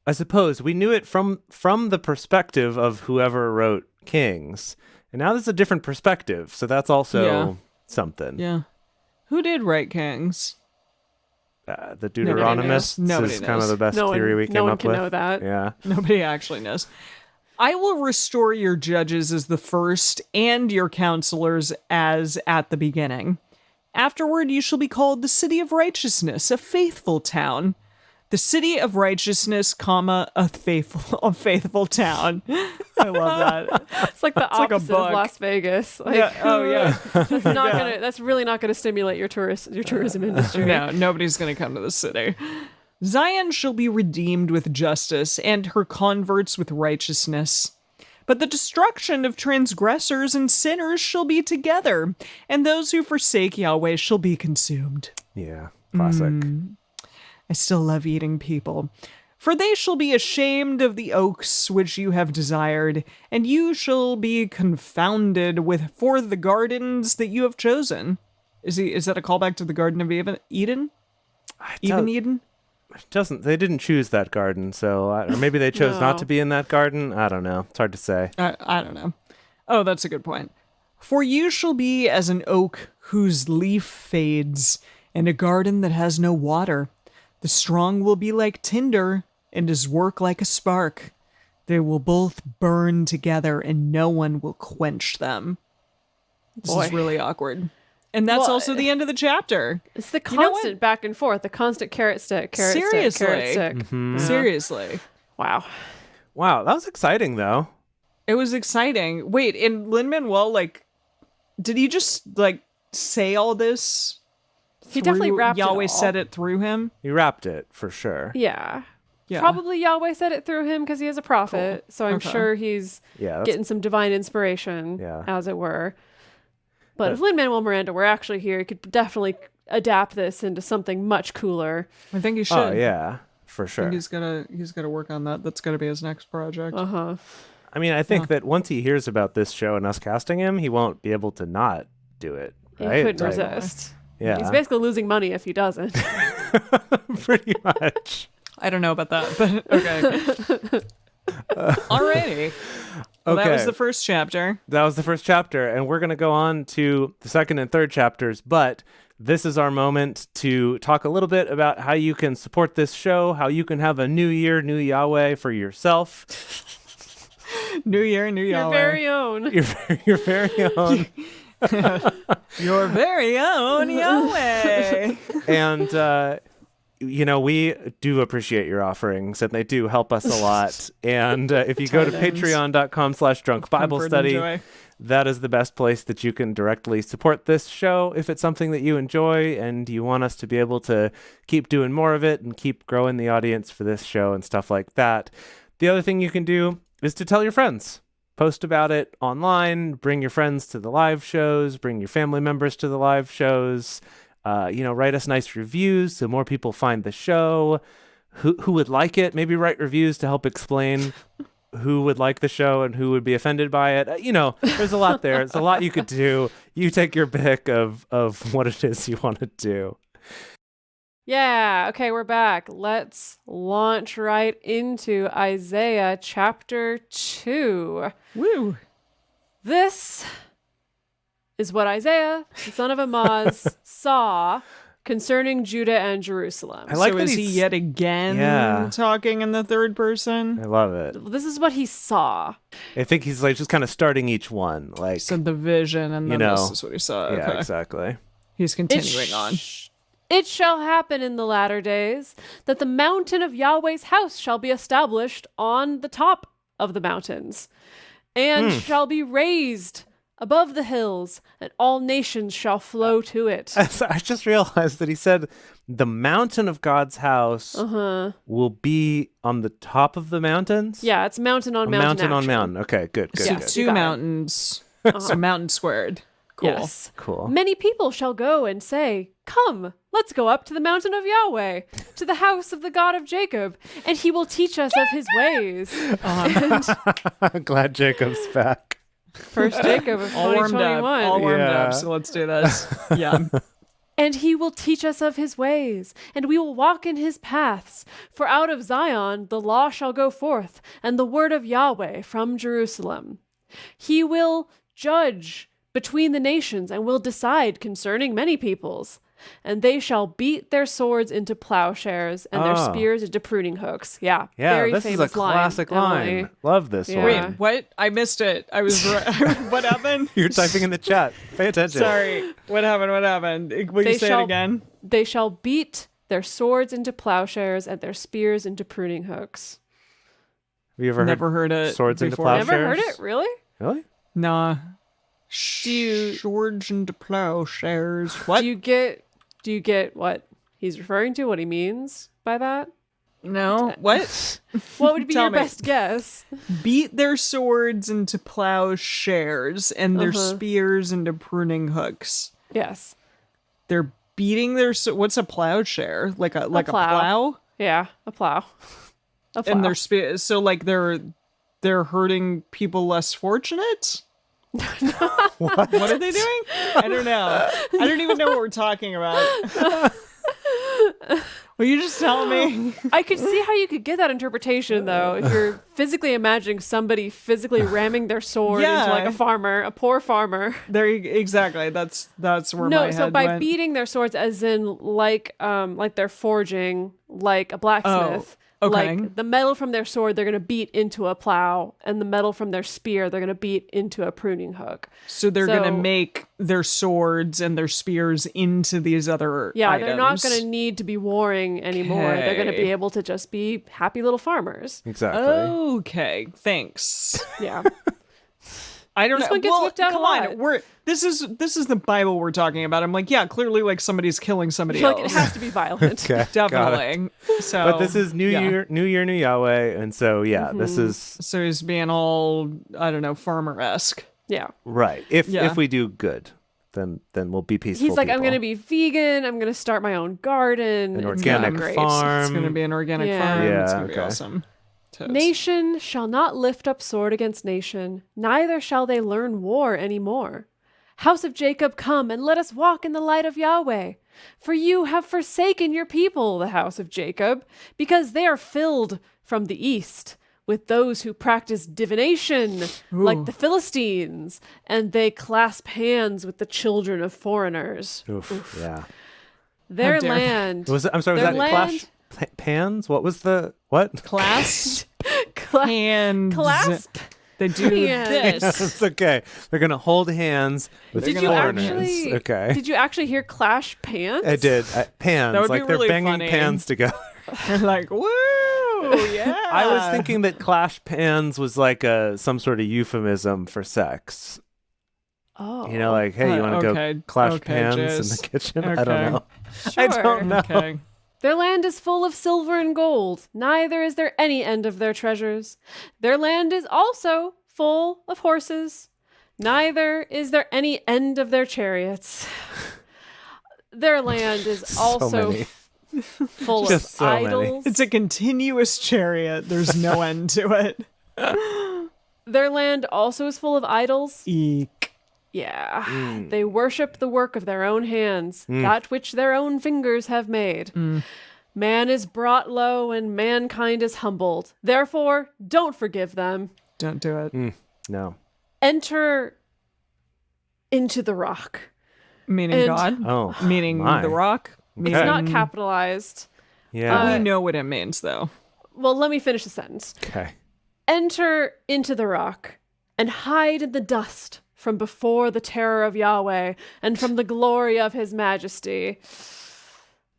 S3: I suppose we knew it from the perspective of whoever wrote Kings, and now there's a different perspective, so that's also
S2: Yeah.
S3: something.
S2: Yeah. Who did write Kings?
S3: The Deuteronomists
S2: Nobody
S3: is kind of
S2: knows.
S3: the best theory we came
S4: no one
S3: up
S4: can
S3: with.
S4: know that.
S3: Yeah.
S2: Nobody actually knows. I will restore your judges as the first, and your counselors as at the beginning. Afterward, you shall be called the city of righteousness, a faithful town. The city of righteousness, comma, a faithful town. I love that.
S4: It's like the
S2: like a
S4: opposite
S2: book.
S4: of Las Vegas. Like,
S2: Yeah, oh, yeah.
S4: That's not gonna. That's really not gonna stimulate your tourism industry.
S2: No, nobody's going to come to the city. Zion shall be redeemed with justice, and her converts with righteousness. But the destruction of transgressors and sinners shall be together, and those who forsake Yahweh shall be consumed.
S3: Yeah. Classic.
S2: I still love eating people. For they shall be ashamed of the oaks which you have desired, and you shall be confounded for the gardens that you have chosen. Is that a callback to the Garden of Eden? Eden?
S3: They didn't choose that garden, so or maybe they chose not
S4: No.
S3: to be in that garden. I don't know. It's hard to say.
S2: I don't know. Oh, that's a good point. For you shall be as an oak whose leaf fades, and a garden that has no water. The strong will be like tinder, and his work like a spark. They will both burn together, and no one will quench them. This is
S4: Boy.
S2: really awkward. And that's
S4: Well,
S2: also the end of the chapter.
S4: It's the
S2: You know what?
S4: constant back and forth, the constant carrot stick, carrot
S2: Seriously.
S4: stick, carrot stick.
S3: Mm-hmm.
S2: Seriously.
S4: Wow.
S3: Wow, that was exciting though.
S2: It was exciting. Wait, and Lin-Manuel, did he just, say all this?
S4: He definitely
S2: through-
S4: wrapped it
S2: Yahweh
S4: all.
S2: said it through him?
S3: You wrapped it for sure.
S4: Yeah.
S2: Yeah.
S4: Probably Yahweh said it through him because he is a prophet. So I'm
S2: Okay.
S4: sure he's
S3: Yeah, that's
S4: getting some divine inspiration,
S3: Yeah.
S4: as it were. But if Lin-Manuel Miranda were actually here, he could definitely adapt this into something much cooler.
S2: I think he should.
S3: Oh yeah, for
S2: I
S3: sure.
S2: think he's gotta work on that. That's gonna be his next project.
S4: Uh-huh.
S3: I mean, I think that once he hears about this show and us casting him, he won't be able to not do it.
S4: He
S3: Right?
S4: couldn't
S3: Like,
S4: resist.
S3: Yeah,
S4: He's basically losing money if he doesn't.
S3: pretty much.
S2: I don't know about that, but okay. Alrighty. Well, that was the first chapter.
S3: That was the first chapter, and we're going to go on to the second and third chapters, but this is our moment to talk a little bit about how you can support this show, how you can have a new year, new Yahweh for yourself.
S2: New year, new
S4: Your
S2: Yahweh.
S4: very own.
S3: Your very own.
S2: Your very own Yahweh.
S3: And, we do appreciate your offerings, and they do help us a lot. And if you go to patreon.com/drunk Bible
S2: Comfort and
S3: study,
S2: joy.
S3: that is the best place that you can directly support this show if it's something that you enjoy and you want us to be able to keep doing more of it and keep growing the audience for this show and stuff like that. The other thing you can do is to tell your friends. Post about it online, bring your friends to the live shows, bring your family members to the live shows, write us nice reviews so more people find the show. Who would like it? Maybe write reviews to help explain who would like the show and who would be offended by it. There's a lot there. It's a lot you could do. You take your pick of what it is you want to do.
S4: Yeah, okay, we're back. Let's launch right into Isaiah chapter 2.
S2: Woo.
S4: This is what Isaiah, the son of Amoz, saw concerning Judah and Jerusalem.
S3: I like
S2: so
S3: that
S2: is he
S3: he's-
S2: yet again talking in the third
S3: I
S2: person?
S3: love it.
S4: This is what he saw.
S3: I think he's like just kind of starting each one. Like,
S2: So the vision, and then this is what he saw.
S3: yeah,
S2: Okay.
S3: exactly.
S2: He's continuing on.
S4: It shall happen in the latter days that the mountain of Yahweh's house shall be established on the top of the mountains, and shall be raised above the hills, and all nations shall flow to it.
S3: I just realized that he said the mountain of God's house will be on the top of the mountains.
S4: Yeah, it's mountain on mountain.
S3: Mountain on
S4: action.
S3: mountain. Okay, good.
S2: So
S4: Yes, you
S2: two
S4: got it.
S2: mountains. So mountain squared. Cool.
S4: Yes.
S3: Cool.
S4: Many people shall go and say, "Come, let's go up to the mountain of Yahweh, to the house of the God of Jacob, and he will teach us of his ways." And
S3: Glad Jacob's back.
S4: First Jacob of
S2: All warmed up.
S4: 2021.
S2: All warmed
S3: Yeah.
S2: up. So let's do this. Yeah.
S4: And he will teach us of his ways, and we will walk in his paths. For out of Zion the law shall go forth, and the word of Yahweh from Jerusalem. He will judge between the nations, and will decide concerning many peoples. And they shall beat their swords into plowshares, and their spears into pruning hooks. Yeah,
S3: Yeah,
S4: very
S3: this is a
S4: famous
S3: classic line.
S4: Emily.
S3: Love this
S4: Yeah.
S2: Wait,
S3: one.
S2: what? I missed it. I was what happened?
S3: You're typing in the chat. Pay attention.
S2: Sorry. What happened? What happened? Will
S4: They
S2: you say
S4: shall-
S2: it again?
S4: They shall beat their swords into plowshares, and their spears into pruning hooks.
S3: Have you ever
S2: Never heard it.
S3: swords into
S2: before.
S3: plowshares?
S4: Never heard it? Really?
S3: Really?
S2: Nah.
S4: Do you-
S2: Swords into plowshares. What?
S4: Do you get what he's referring to? What he means by that?
S2: No. What?
S4: What would be
S2: Tell
S4: your
S2: me.
S4: best guess?
S2: Beat their swords into plowshares and their
S4: Uh-huh.
S2: spears into pruning hooks.
S4: Yes.
S2: They're beating their what's a plowshare? Like a
S4: plow.
S2: plow?
S4: Yeah, a plow. A plow.
S2: And their spears. So like they're hurting people less fortunate? What are they doing? I don't know. I don't even know what we're talking about. Will you just tell me?
S4: I could see how you could get that interpretation, though, if you're physically imagining somebody physically ramming their sword into like
S2: Yeah.
S4: a farmer, a poor farmer.
S2: There, exactly. That's where my
S4: No,
S2: head
S4: so by
S2: went.
S4: beating their swords, as in like they're forging, like a blacksmith.
S2: Oh, okay.
S4: Like the metal from their sword, they're gonna beat into a plow, and the metal from their spear, they're gonna beat into a pruning hook.
S2: So they're gonna
S4: So-
S2: make their swords and their spears into these other
S4: Yeah,
S2: items.
S4: they're not gonna need to be warring anymore. They're gonna
S2: Okay.
S4: be able to just be happy little farmers.
S3: Exactly.
S2: Okay, thanks.
S4: Yeah.
S2: I don't
S4: This
S2: know.
S4: one gets
S2: well,
S4: whipped out a
S2: come
S4: lot.
S2: on. This is the Bible we're talking about. I'm like, yeah, clearly like somebody's killing
S4: I
S2: somebody
S4: feel
S2: else.
S4: like it has to be violent.
S3: Okay, got it.
S2: Definitely. So
S3: But this is New
S2: yeah.
S3: Year, New Yahweh, and so yeah, this is
S2: So he's being all, I don't know, farmer-esque.
S4: Yeah.
S3: right. If
S2: Yeah.
S3: we do good, then we'll be peaceful.
S4: He's like, I'm
S3: people.
S4: going to be vegan. I'm going to start my own garden.
S3: An
S4: It's gonna
S3: organic
S4: be great.
S3: farm.
S2: It's going to be an organic
S4: Yeah.
S2: farm.
S3: Yeah,
S2: It's going to be
S3: okay.
S2: awesome. Totes.
S4: Nation shall not lift up sword against nation, neither shall they learn war any more. House of Jacob, come and let us walk in the light of Yahweh. For you have forsaken your people, the house of Jacob, because they are filled from the east with those who practice divination, like the Philistines, and they clasp hands with the children of foreigners.
S3: Oof. Yeah.
S4: Their
S2: dare they.
S4: land.
S3: I'm sorry, was
S4: Their
S3: that
S4: land-
S3: Clash Pans? What was the what?
S2: Class
S4: Cla-
S2: hands.
S4: clasp.
S2: They do
S4: hands.
S2: this.
S3: It's okay. They're gonna hold hands with
S4: Did you
S3: foreigners.
S4: actually?
S3: Okay.
S4: Did you actually hear clash pants?
S3: I did. Pans,
S2: That would be
S3: like they're
S2: really
S3: banging
S2: funny.
S3: pans together.
S2: They're like, woo, yeah.
S3: I was thinking that clash pans was like some sort of euphemism for sex.
S4: Oh.
S3: You know, like, hey, you want to
S2: okay.
S3: go clash
S2: Okay,
S3: pans in
S2: Jizz.
S3: the kitchen?
S2: Okay.
S3: I don't know.
S4: Sure.
S3: I don't know.
S2: Okay.
S4: Their land is full of silver and gold, neither is there any end of their treasures. Their land is also full of horses, neither is there any end of their chariots. Their land is
S3: So
S4: also
S3: many.
S4: full
S3: Just
S4: of
S3: so many.
S4: idols.
S2: It's a continuous chariot. There's no end to it.
S4: Their land also is full of idols.
S2: Eek.
S4: Yeah. They worship the work of their own hands, that which their own fingers have made. Man is brought low and mankind is humbled. Therefore, don't forgive them.
S2: Don't do it.
S3: No.
S4: Enter into the rock.
S2: Meaning
S4: And-
S2: God.
S3: Oh.
S2: Meaning
S3: my.
S2: the rock.
S4: It's
S3: Okay.
S4: not capitalized.
S3: Yeah.
S2: We know what it means, though.
S4: Well, let me finish the sentence.
S3: Okay.
S4: Enter into the rock and hide in the dust from before the terror of Yahweh and from the glory of his majesty.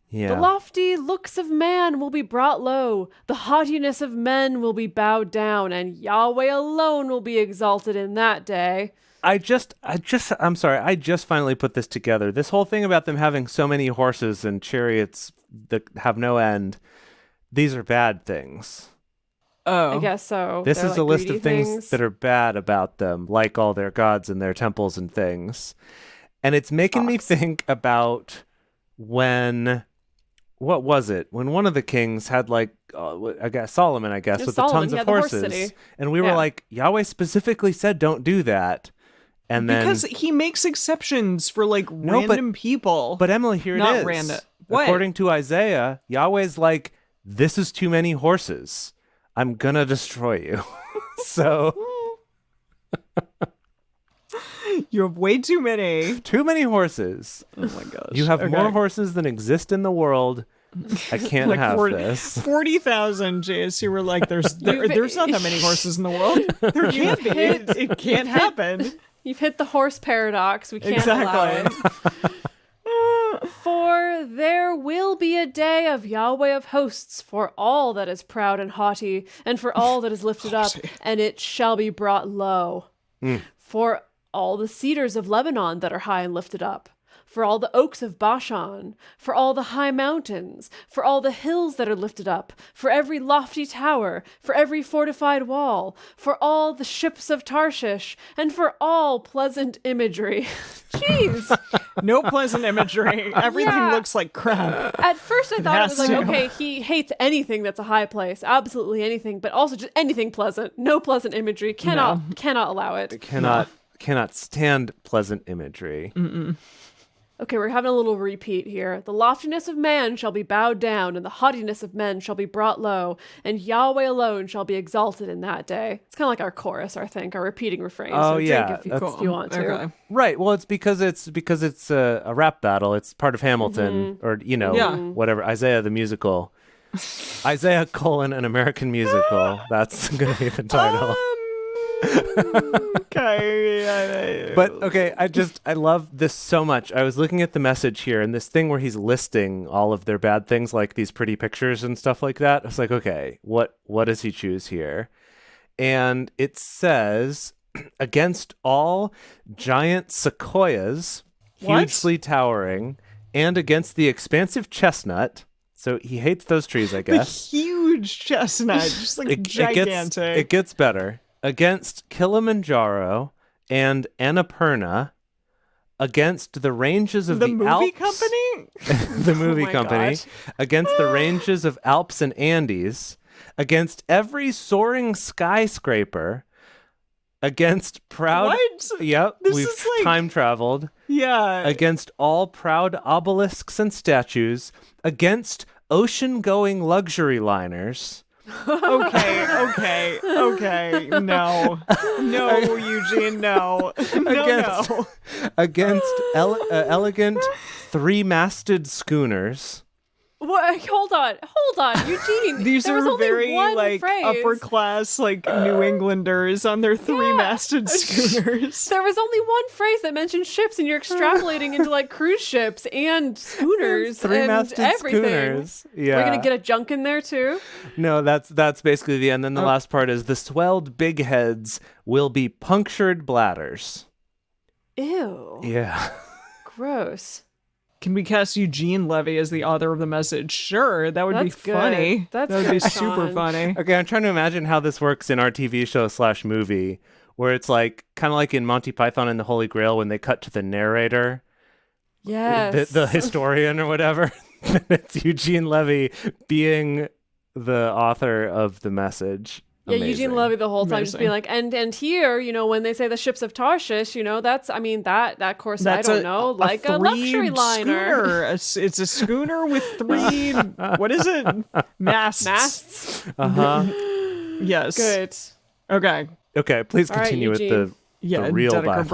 S3: Yeah.
S4: The lofty looks of man will be brought low, the haughtiness of men will be bowed down, and Yahweh alone will be exalted in that day.
S3: I'm sorry. I just finally put this together. This whole thing about them having so many horses and chariots that have no end, these are bad things.
S2: Oh.
S4: I guess so.
S3: This
S4: They're
S3: is
S4: like
S3: a list
S4: greedy
S3: of things that are bad about them, like all their gods and their temples and things. And it's making me think about when, what was it? When one of the kings had like, I guess Solomon,
S4: Yeah,
S3: with
S4: Solomon,
S3: the tons
S4: he
S3: of
S4: had the horse
S3: horses.
S4: city.
S3: And we were
S4: Yeah.
S3: like, Yahweh specifically said don't do that. And then,
S2: Because he makes exceptions for like
S3: No, but-
S2: random people.
S3: but Emily, here
S2: Not
S3: it is.
S2: random. What?
S3: According to Isaiah, Yahweh's like, this is too many horses. I'm gonna destroy you. So
S2: You have way too many.
S3: too many horses.
S2: Oh my gosh.
S3: You have
S2: Okay.
S3: more horses than exist in the world. I can't
S2: Like
S3: have
S2: 40
S3: this.
S2: 40,000, Jace. You were like, there's not that many horses in the world. There can't be. It can't happen.
S4: You've hit the horse paradox. We can't allow it. For there will be a day of Yahweh of hosts for all that is proud and haughty, and for all that is lifted up, and it shall be brought low. For all the cedars of Lebanon that are high and lifted up, for all the oaks of Bashan, for all the high mountains, for all the hills that are lifted up, for every lofty tower, for every fortified wall, for all the ships of Tarshish, and for all pleasant imagery. Jeez.
S2: No pleasant imagery. Everything
S4: Yeah.
S2: looks like crap.
S4: At first I thought it
S2: has
S4: was like,
S2: to.
S4: okay, he hates anything that's a high place, absolutely anything, but also just anything pleasant. No pleasant imagery. Cannot allow it.
S3: Cannot stand pleasant imagery.
S4: Okay, we're having a little repeat here. The loftiness of man shall be bowed down, and the haughtiness of men shall be brought low, and Yahweh alone shall be exalted in that day. It's kind of like our chorus, I think, our repeating refrain.
S3: Oh,
S4: so drink
S3: yeah,
S4: if you,
S3: that's-
S4: if you want to.
S2: Okay.
S3: Right. Well, it's because it's a rap battle. It's part of Hamilton, or
S2: Yeah.
S3: whatever. Isaiah the musical. Isaiah : an American musical. That's going to be the title.
S2: Okay.
S3: But okay, I love this so much. I was looking at the message here and this thing where he's listing all of their bad things, like these pretty pictures and stuff like that. I was like, okay, what does he choose here? And it says, against all giant sequoias,
S2: What?
S3: hugely towering, and against the expansive chestnut. So he hates those trees, I
S2: the
S3: guess.
S2: huge chestnut, just like gigantic.
S3: It gets better. Against Kilimanjaro and Annapurna, against the ranges of
S2: the
S3: the
S2: movie
S3: Alps,
S2: company?
S3: the movie
S2: my
S3: company,
S2: gosh.
S3: against the ranges of Alps and Andes, against every soaring skyscraper, against proud.
S2: What?
S3: Yep,
S2: This
S3: we've
S2: is like-
S3: time traveled.
S2: Yeah.
S3: Against all proud obelisks and statues, against ocean-going luxury liners,
S2: Okay. No, Eugene, no. No.
S3: Against elegant three-masted schooners.
S4: What? Hold on, Eugene.
S2: These
S4: there was
S2: are
S4: only
S2: very
S4: one
S2: like
S4: phrase.
S2: upper class like New Englanders on their three-masted schooners.
S4: There was only one phrase that mentioned ships, and you're extrapolating into like cruise ships and schooners and
S3: Three-masted
S4: everything.
S3: schooners. Yeah.
S4: We're gonna get a junk in there too.
S3: No, that's basically the end. Then the last part is the swelled big heads will be punctured bladders.
S4: Ew.
S3: Yeah.
S4: Gross.
S2: Can we cast Eugene Levy as the author of the message? Sure, that would
S4: That's
S2: be
S4: good.
S2: funny.
S4: That's
S2: that would be
S4: good,
S2: super
S4: Sean.
S2: funny.
S3: Okay, I'm trying to imagine how this works in our TV show / movie, where it's like kind of like in Monty Python and the Holy Grail when they cut to the narrator,
S4: Yes.
S3: the historian or whatever. It's Eugene Levy being the author of the message.
S4: Yeah,
S3: Amazing.
S4: Eugene Levy the whole time just being like, and here, when they say the ships of Tarshish, that's, that course,
S2: That's
S4: I don't know, like a luxury liner.
S2: It's a schooner with three, what is it? Masts.
S4: Masts?
S2: Yes.
S4: Good.
S2: Okay.
S3: Okay, please
S4: All right,
S3: continue with
S4: Eugene.
S2: Yeah,
S3: the real
S2: Dedeker,
S3: Bible.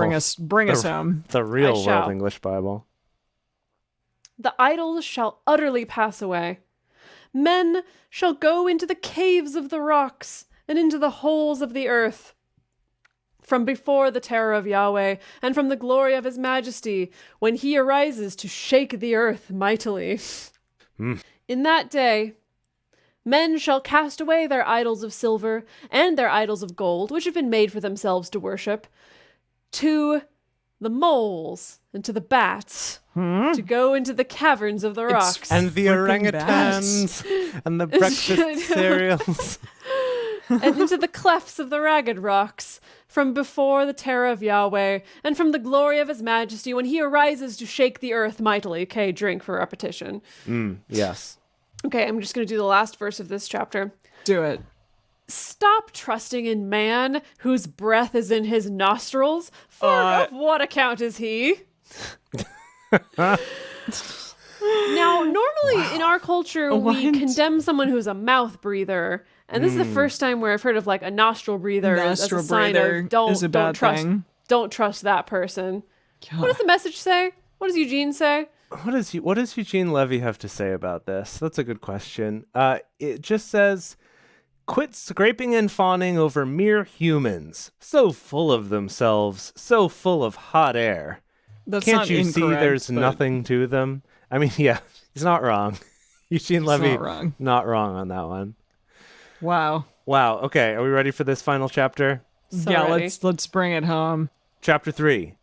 S2: bring us home.
S3: The real
S4: I shall.
S3: world English Bible.
S4: The idols shall utterly pass away. Men shall go into the caves of the rocks and into the holes of the earth. From before the terror of Yahweh and from the glory of his majesty, when he arises to shake the earth mightily. In that day, men shall cast away their idols of silver and their idols of gold, which have been made for themselves to worship, to the moles and to the bats, to go into the caverns of the rocks.
S3: And the
S2: Freaking
S3: orangutans and the breakfast cereals.
S4: And into the clefts of the ragged rocks, from before the terror of Yahweh, and from the glory of his majesty, when he arises to shake the earth mightily. Okay, drink for repetition.
S3: Yes.
S4: Okay, I'm just going to do the last verse of this chapter.
S2: Do it.
S4: Stop trusting in man, whose breath is in his nostrils, for of what account is he? Now, normally in our culture, we
S2: What?
S4: condemn someone who's a mouth breather. And this is the first time where I've heard of like a nostril breather as
S2: Nostril
S4: a sign
S2: breather
S4: of don't
S2: is a bad
S4: trust
S2: thing.
S4: don't trust that person. What does the message say? What does Eugene say?
S3: What does Eugene Levy have to say about this? That's a good question. It just says, quit scraping and fawning over mere humans, so full of themselves, so full of hot air.
S2: That's
S3: Can't
S2: not
S3: you see
S2: incorrect,
S3: there's
S2: but
S3: nothing to them? I mean, yeah, he's not wrong. Eugene Levy,
S2: not wrong.
S3: on that one.
S2: Wow.
S3: Wow. Okay, are we ready for this final chapter?
S4: So
S2: yeah,
S4: ready.
S2: let's bring it home.
S3: Chapter 3.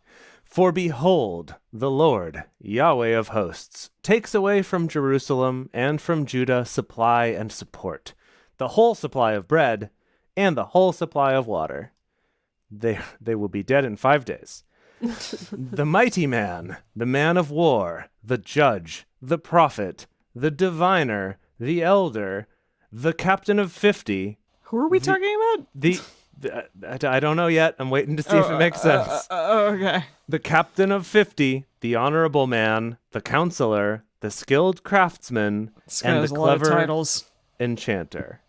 S3: For behold, the Lord, Yahweh of hosts, takes away from Jerusalem and from Judah supply and support, the whole supply of bread and the whole supply of water. They will be dead in 5 days. The mighty man, the man of war, the judge, the prophet, the diviner, the elder, the captain of 50.
S2: Who are we talking about?
S3: I don't know yet. I'm waiting to see if it makes sense.
S2: Okay.
S3: The captain of 50, the honorable man, the counselor, the skilled craftsman,
S2: This guy
S3: and
S2: has
S3: the
S2: a lot of
S3: clever
S2: titles.
S3: enchanter.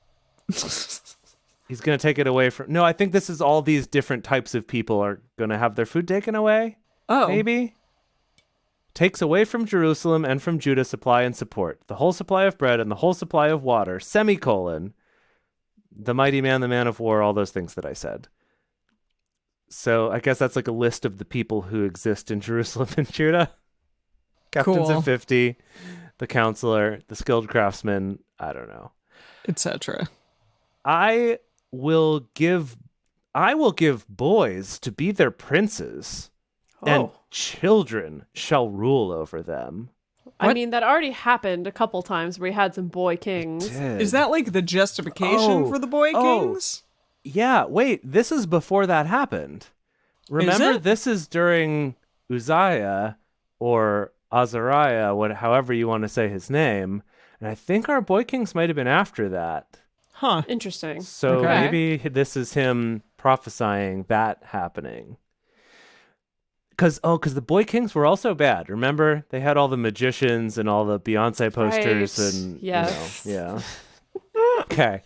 S3: He's going to take it away from... No, I think this is all these different types of people are going to have their food taken away.
S2: Oh.
S3: Maybe? Takes away from Jerusalem and from Judah supply and support, the whole supply of bread and the whole supply of water, semicolon, the mighty man, the man of war, all those things that I said. So I guess that's like a list of the people who exist in Jerusalem and Judah. Captains
S2: Cool.
S3: of 50, the counselor, the skilled craftsman, I don't know.
S2: Etc.
S3: I will give boys to be their princes, and children shall rule over them.
S4: I
S2: What?
S4: mean, that already happened a couple times where we had some boy kings.
S2: Is that like the justification
S3: Oh.
S2: for the boy
S3: Oh.
S2: kings?
S3: Yeah, wait, this is before that happened. Remember,
S2: it?
S3: this is during Uzziah or Azariah, however you want to say his name. And I think our boy kings might have been after that.
S2: Huh.
S4: Interesting.
S3: So
S2: Okay.
S3: maybe this is him prophesying that happening. Because the boy kings were also bad. Remember, they had all the magicians and all the Beyonce posters
S4: Right.
S3: and
S4: Yes.
S3: yeah. Okay.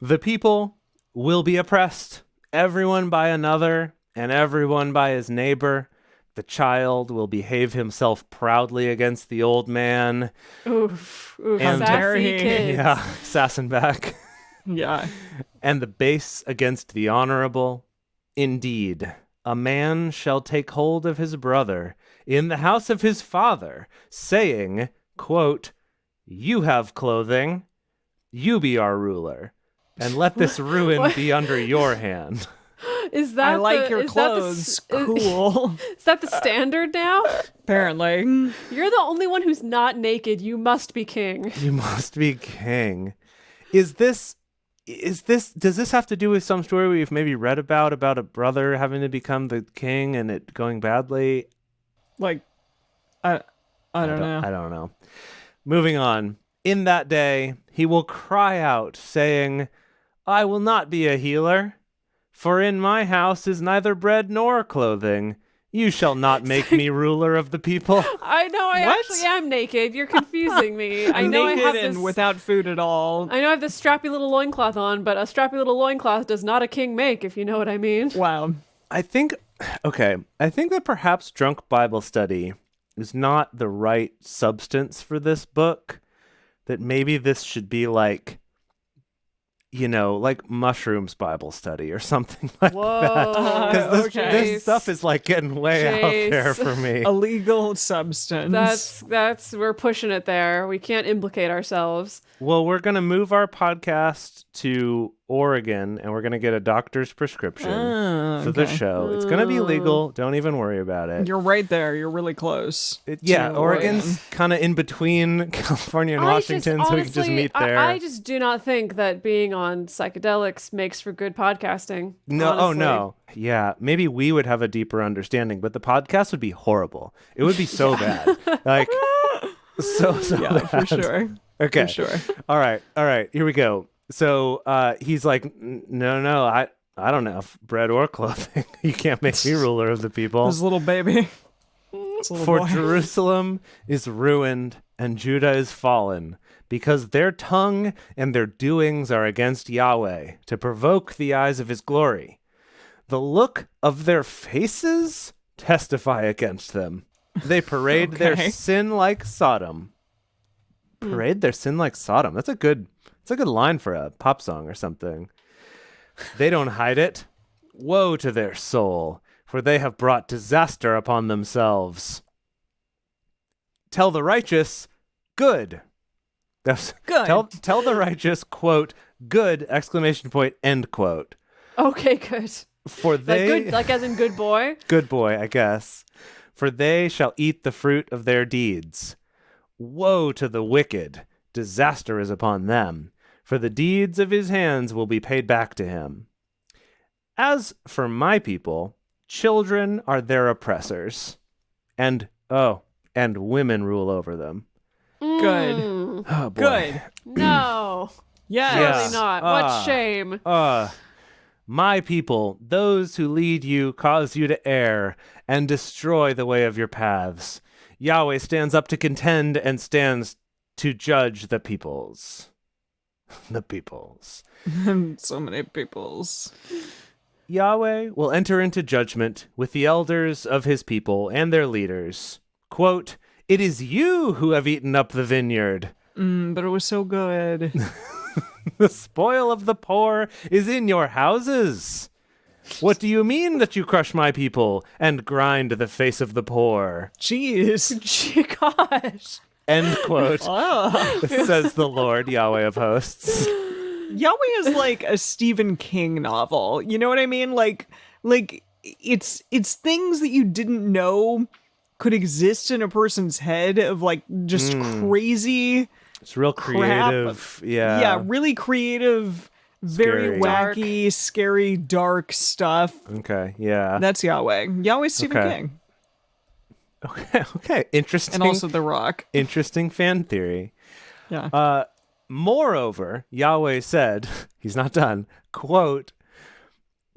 S3: The people will be oppressed, everyone by another, and everyone by his neighbor. The child will behave himself proudly against the old man.
S4: Oof.
S3: And
S4: Sassy kids.
S3: Yeah, Sassenback.
S2: Yeah.
S3: And the base against the honorable. Indeed, a man shall take hold of his brother in the house of his father, saying, quote, "You have clothing, you be our ruler, and let this ruin be under your hand."
S4: Is that
S2: I like your
S4: is that the
S2: clothes. Cool.
S4: Is that the standard now?
S2: Apparently.
S4: You're the only one who's not naked. You must be king.
S3: You must be king. Does this have to do with some story we've maybe read about a brother having to become the king and it going badly?
S2: Like, I don't know.
S3: I don't know. Moving on. In that day, he will cry out, saying, "I will not be a healer, for in my house is neither bread nor clothing. You shall not make me ruler of the people."
S4: I know I
S2: What?
S4: actually am naked. You're confusing me. I know
S2: Naked
S4: I have
S2: and
S4: this
S2: without food at all.
S4: I know I have this strappy little loincloth on, but a strappy little loincloth does not a king make, if you know what I mean.
S2: Wow.
S3: I think that perhaps drunk Bible study is not the right substance for this book. That maybe this should be like, like mushrooms Bible study or something like
S4: Whoa.
S3: that. Because
S2: Okay.
S3: this stuff is like getting way out there for me.
S2: Illegal substance.
S4: That's we're pushing it there. We can't implicate ourselves.
S3: Well, we're going to move our podcast to Oregon and we're going to get a doctor's prescription for the show. It's going to be legal. Don't even worry about it.
S2: You're right there. You're really close.
S3: Yeah,
S2: to
S3: Oregon's kind of in between California and Washington, so we can just meet there.
S4: I just do not think that being on psychedelics makes for good podcasting.
S3: No,
S4: honestly.
S3: oh no. Yeah, maybe we would have a deeper understanding, but the podcast would be horrible. It would be so bad. Like, so
S2: Yeah,
S3: bad.
S2: for sure.
S3: Okay.
S2: For sure.
S3: All right. Here we go. So he's like, no, I don't have bread or clothing. You can't make me ruler of the people.
S2: This little baby. This little
S3: For
S2: boy.
S3: Jerusalem is ruined and Judah is fallen, because their tongue and their doings are against Yahweh, to provoke the eyes of his glory. The look of their faces testify against them. They parade their sin like Sodom. Parade their sin like Sodom. That's a good line for a pop song or something. They don't hide it. Woe to their soul, for they have brought disaster upon themselves. Tell the righteous, good. That's
S2: Good.
S3: Tell the righteous, quote, good, exclamation point, end quote.
S4: Okay, good.
S3: For they,
S4: Like good, like as in good boy.
S3: good boy, I guess. For they shall eat the fruit of their deeds. Woe to the wicked, disaster is upon them, for the deeds of his hands will be paid back to him. As for my people, children are their oppressors, and women rule over them.
S2: Good.
S4: Mm,
S3: Oh, boy.
S2: Good.
S4: no.
S2: Yes.
S3: Yeah.
S4: Surely not. What shame.
S3: My people, those who lead you, cause you to err and destroy the way of your paths. Yahweh stands up to contend and stands to judge the peoples. The peoples.
S2: So many peoples.
S3: Yahweh will enter into judgment with the elders of his people and their leaders. Quote, "It is you who have eaten up the vineyard.
S2: But it was so good.
S3: The spoil of the poor is in your houses. What do you mean that you crush my people and grind the face of the poor?"
S2: Jeez.
S4: Gosh.
S3: End quote,
S2: Oh.
S3: says the Lord, Yahweh of hosts.
S2: Yahweh is like a Stephen King novel. You know what I mean? Like it's things that you didn't know could exist in a person's head of like just crazy.
S3: It's real
S2: Crap.
S3: creative. Yeah.
S2: Yeah, really creative, very
S3: Scary.
S2: wacky, scary, dark stuff.
S3: Okay. Yeah.
S2: That's Yahweh. Yahweh's Stephen
S3: Okay.
S2: King.
S3: Okay. Interesting.
S2: And also The Rock.
S3: Interesting fan theory.
S2: Yeah.
S3: Moreover, Yahweh said, he's not done, quote,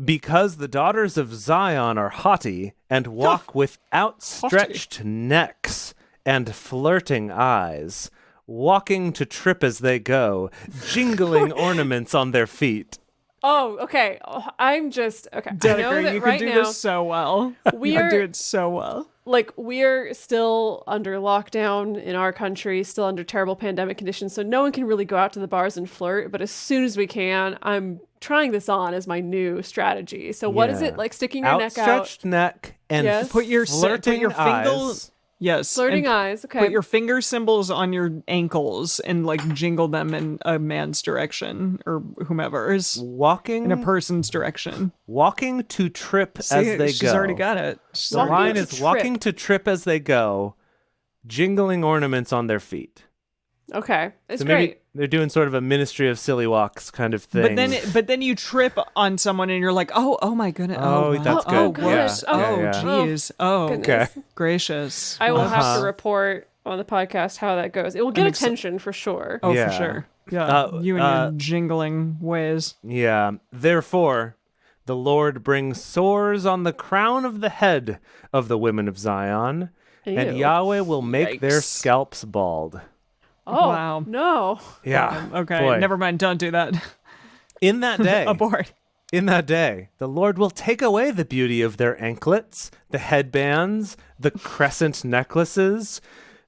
S3: "Because the daughters of Zion are haughty and walk with outstretched necks and flirting eyes, walking to trip as they go, jingling ornaments on their feet.
S4: Oh, okay. Oh, I'm just okay. I know
S2: Dedeker,
S4: that
S2: you
S4: right
S2: can do
S4: now
S2: this so well.
S4: we
S2: You can do
S4: are
S2: it so well.
S4: like we're still under lockdown in our country, still under terrible pandemic conditions, so no one can really go out to the bars and flirt. But as soon as we can, I'm trying this on as my new strategy. So what is
S3: Yeah.
S4: it like? Sticking your neck out,
S3: Outstretched neck and
S4: Yes.
S2: Put your
S3: flirting
S2: finger.
S3: eyes.
S2: Yes.
S4: flirting
S2: and
S4: eyes. Okay.
S2: Put your finger symbols on your ankles and like jingle them in a man's direction or whomever's
S3: Walking
S2: in a person's direction.
S3: walking to trip
S2: See,
S3: as they
S2: she's
S3: go.
S2: already got it. She's
S3: The
S4: Walking
S2: already
S3: line
S4: to
S3: is
S4: trip.
S3: walking to trip as they go, jingling ornaments on their feet.
S4: Okay, it's
S3: So maybe
S4: great.
S3: they're doing sort of a Ministry of Silly Walks kind of thing.
S2: But then you trip on someone and you're like, oh my goodness.
S3: Oh,
S2: wow.
S3: that's
S4: Oh,
S3: good.
S4: goodness.
S3: Yeah.
S4: Oh,
S2: Oh,
S3: yeah.
S2: jeez. Oh,
S4: Goodness.
S3: Okay.
S2: gracious.
S4: I will have
S3: Uh-huh.
S4: to report on the podcast how that goes. It will get
S2: I'm exci-
S4: attention for sure.
S2: Oh,
S3: Yeah.
S2: for sure. Yeah, you and your jingling ways.
S3: Yeah. Therefore, the Lord brings sores on the crown of the head of the women of Zion, and
S4: Ew.
S3: Yahweh will make their
S2: Yikes.
S3: scalps bald.
S4: Oh,
S2: Wow.
S4: no.
S3: Yeah.
S2: Okay,
S3: Boy.
S2: never mind. Don't do that.
S3: In that day,
S2: Abort.
S3: in that day, the Lord will take away the beauty of their anklets, the headbands, the crescent necklaces,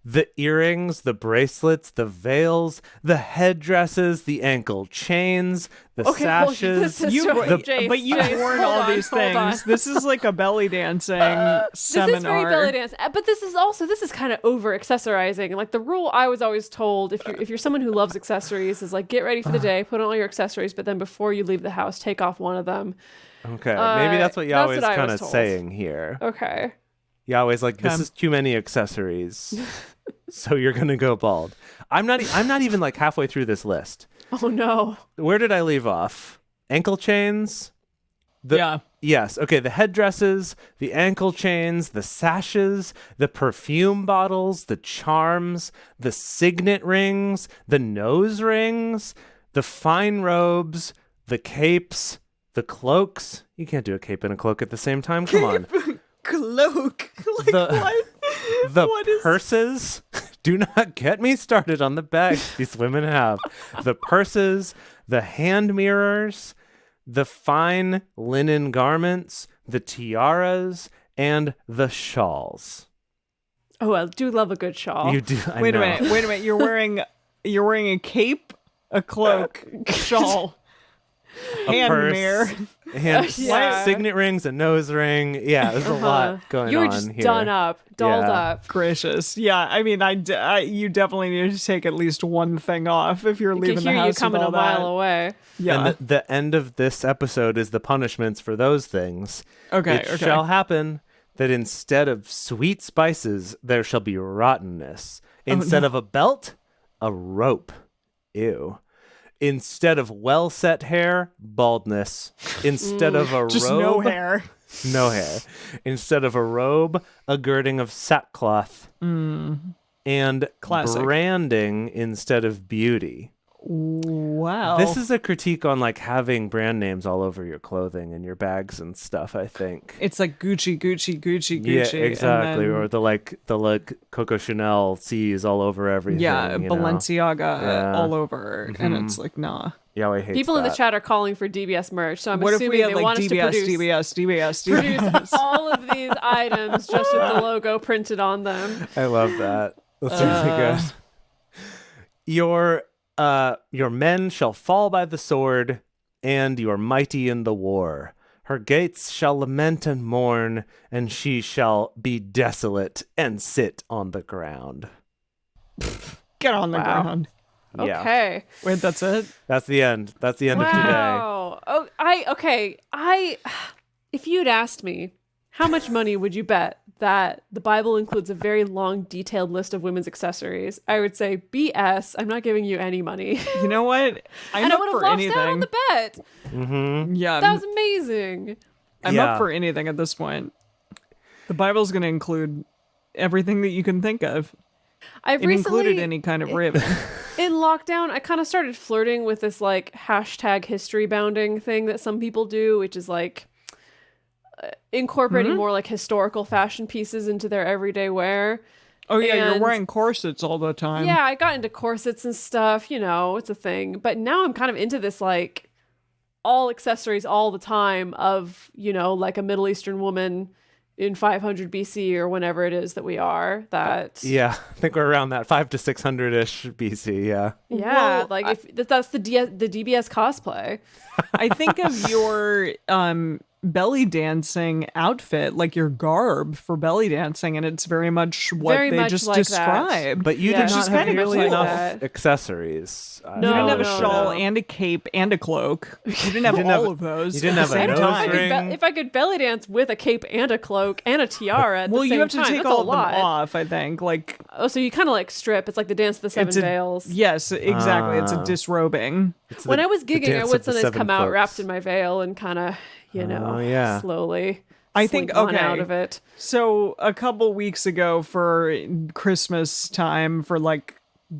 S3: the earrings, the bracelets, the veils, the headdresses, the ankle chains, the
S4: Okay, well,
S3: sashes.
S4: this is
S2: You,
S4: right. Jace,
S2: but you've
S4: Jace,
S2: worn
S4: hold
S2: all
S4: on,
S2: these
S4: hold on.
S2: things. This is like a belly dancing
S4: This
S2: seminar.
S4: is very belly dance, but this is kind of over accessorizing. Like the rule I was always told, if you're someone who loves accessories, is like get ready for the day, put on all your accessories, but then before you leave the house, take off one of them.
S3: Okay, maybe that's what Yahweh's
S4: what I
S3: kind
S4: was
S3: of
S4: told.
S3: saying here.
S4: Okay.
S3: Yahweh's like, this
S2: Okay.
S3: is too many accessories, so you're gonna go bald. I'm not even like halfway through this list.
S4: Oh no.
S3: Where did I leave off? Ankle chains.
S2: Yeah.
S3: Yes. Okay. The headdresses, the ankle chains, the sashes, the perfume bottles, the charms, the signet rings, the nose rings, the fine robes, the capes, the cloaks. You can't do a cape and a cloak at the same time. Come on.
S2: Cloak. Like
S3: The-
S2: what?
S3: The
S2: What is-
S3: purses. Do not get me started on the bags these women have. The purses, the hand mirrors, the fine linen garments, the tiaras, and the shawls.
S4: Oh, I do love a good shawl.
S3: You do. I
S2: Wait
S3: know.
S2: a minute. You're wearing a cape, a cloak, a shawl, hand
S3: purse.
S2: mirror.
S3: And
S4: Yeah.
S3: signet rings, a nose ring. Yeah, there's a lot going
S4: You were
S3: on
S4: just
S3: here.
S4: done up, dolled
S3: Yeah.
S4: up.
S2: Gracious. Yeah, I mean, you definitely need to take at least one thing off if you're
S4: I
S2: leaving
S4: can
S2: the
S4: hear
S2: house
S4: you coming
S2: with
S4: a
S2: all
S4: mile
S2: that.
S4: away.
S2: Yeah.
S3: And the end of this episode is the punishments for those things.
S2: Okay.
S3: It
S2: Okay.
S3: shall happen that instead of sweet spices, there shall be rottenness. Instead of a belt, a rope. Ew. Instead of well set hair, baldness. Instead of a
S2: Just
S3: robe,
S2: no hair.
S3: no hair. Instead of a robe, a girding of sackcloth. And
S2: Classic.
S3: branding instead of beauty.
S2: Wow.
S3: This is a critique on like having brand names all over your clothing and your bags and stuff, I think.
S2: It's like Gucci.
S3: Yeah, exactly.
S2: and then-
S3: Or the Coco Chanel C's all over everything.
S2: yeah,
S3: you know?
S2: Balenciaga
S3: Yeah.
S2: all over, and it's like nah.
S3: Yahweh hates
S4: People in the
S3: that.
S4: chat are calling for DBS merch, so I'm
S2: What if
S4: assuming
S2: we had
S4: they
S2: like
S4: want us to
S2: DBS,
S4: produce
S2: DBS?
S4: all of these items just with the logo printed on them.
S3: I love that. That's really good. Your men shall fall by the sword, and you are mighty in the war. Her gates shall lament and mourn, and she shall be desolate and sit on the ground.
S2: Get on the
S4: Wow.
S2: ground.
S3: Yeah.
S4: Okay.
S2: Wait, that's it.
S3: That's the end. That's the end of today.
S4: Wow. Oh, if you'd asked me, how much money would you bet that the Bible includes a very long, detailed list of women's accessories? I would say BS. I'm not giving you any money.
S2: You know what? I'm
S4: and I
S2: up
S4: would have
S2: for
S4: lost
S2: anything.
S4: out on the bet.
S2: Yeah,
S4: That was amazing.
S2: I'm
S3: Yeah.
S2: up for anything at this point. The Bible's going to include everything that you can think of.
S4: I've
S2: It
S4: recently,
S2: included any kind of ribbon.
S4: in lockdown, I kind of started flirting with this like hashtag history bounding thing that some people do, which is like incorporating more like historical fashion pieces into their everyday wear.
S2: Oh yeah, you're
S4: And-
S2: wearing corsets all the time.
S4: Yeah, I got into corsets and stuff, it's a thing. But now I'm kind of into this, like, all accessories all the time of, like a Middle Eastern woman in 500 BC or whenever it is that we are. That
S3: Yeah, I think we're around that 500 to 600-ish BC, yeah.
S4: Yeah,
S2: Well,
S4: like if that's the DBS cosplay.
S2: I think of your belly dancing outfit, like your garb for belly dancing, and it's very much what
S4: Very
S2: they
S4: much
S2: just
S4: like
S2: described.
S3: But you
S4: Yeah,
S3: did
S4: she's
S3: not have
S2: kinda
S3: nearly
S2: cool.
S3: enough
S4: That.
S3: accessories.
S2: You didn't have a
S4: No,
S2: shawl
S4: no.
S2: and a cape and a cloak. You didn't have
S3: didn't
S2: all
S3: have-
S2: of those.
S3: you didn't
S2: at
S3: have
S2: the
S3: a
S2: same
S3: nose
S2: time.
S3: ring.
S4: If I could belly dance with a cape and a cloak and a tiara at
S2: Well,
S4: the same
S2: you have to
S4: time,
S2: take
S4: that's
S2: all
S4: a
S2: of them
S4: lot.
S2: off, I think. Like,
S4: Oh, so you kind of like strip. It's like the dance of the seven
S2: it's a,
S4: veils.
S2: yes, exactly. It's a disrobing.
S3: It's
S4: When
S3: the-
S4: I was
S3: the
S4: gigging, I
S3: dance
S4: would
S3: of the
S4: sometimes
S3: seven
S4: come out
S3: cloaks.
S4: wrapped in my veil and kind of,
S3: yeah.
S4: slowly.
S2: I think,
S4: slink on
S2: okay.
S4: out of it.
S2: So a couple weeks ago for Christmas time, for like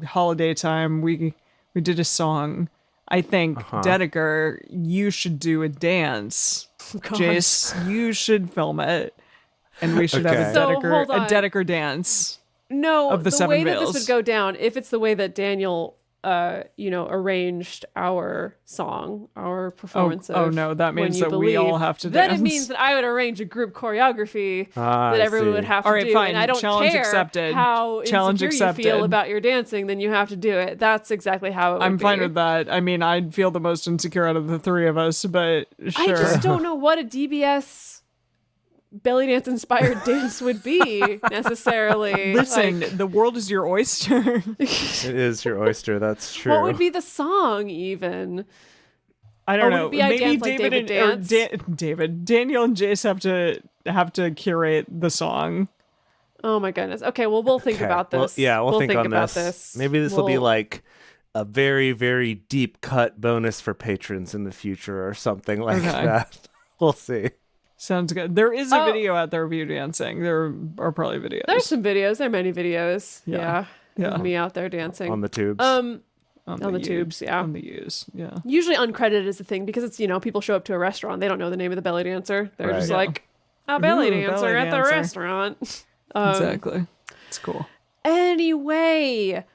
S2: holiday time, we did a song. I think Dedeker, you should do a dance.
S4: Gosh.
S2: Jace, you should film it, and we should have
S3: Okay.
S2: a
S4: So,
S2: Dedeker,
S4: hold
S2: a
S4: on.
S2: Dedeker dance.
S4: No,
S2: Of the
S4: the
S2: seven
S4: way that
S2: veils.
S4: this would go down, if it's the way that Daniel, arranged our song, our performance.
S2: oh
S4: of
S2: no, that
S4: When
S2: means
S4: You
S2: that we all
S4: Believe,
S2: have to
S4: then
S2: dance.
S4: it means that I would arrange a group choreography
S3: Ah,
S4: that
S3: I
S4: everyone
S3: see.
S4: would have
S2: All
S4: to
S2: right,
S4: do.
S2: fine.
S4: And I don't
S2: Challenge
S4: care
S2: accepted.
S4: how
S2: Challenge
S4: insecure you feel
S2: accepted.
S4: about your dancing, then you have to do it. That's exactly how it would
S2: I'm
S4: be.
S2: fine with that. I mean, I'd feel the most insecure out of the three of us, but sure.
S4: I just don't know what a DBS belly dance inspired dance would be necessarily.
S2: Listen,
S4: Like,
S2: the world is your oyster.
S3: It is your oyster, that's true.
S4: what would be the song even?
S2: I don't
S4: Or would
S2: know.
S4: it be I
S2: Maybe
S4: Dance Like
S2: David,
S4: David
S2: and, or David, Daniel, and Jace have to curate the song.
S4: Oh my goodness. Okay, well we'll think
S3: Okay.
S4: about
S3: Well,
S4: this.
S3: yeah, we'll think on
S4: about
S3: this. Maybe this will be
S4: We'll-
S3: like a very, very deep cut bonus for patrons in the future or something like
S2: Okay.
S3: that. We'll see.
S2: Sounds good. There is a
S4: Oh.
S2: video out there of you dancing. There are probably videos.
S4: There's some videos. There are many videos.
S2: Yeah.
S4: Yeah.
S2: Yeah.
S4: Of me out there dancing.
S3: On the tubes.
S4: on the
S2: U's,
S4: tubes, yeah.
S2: On the U's, yeah.
S4: Usually uncredited is the thing because it's, people show up to a restaurant. They don't know the name of the belly dancer. They're just
S3: Right.
S4: like, a belly
S2: Ooh,
S4: dancer
S2: belly
S4: at the
S2: dancer.
S4: restaurant.
S2: Exactly. It's cool.
S4: Anyway,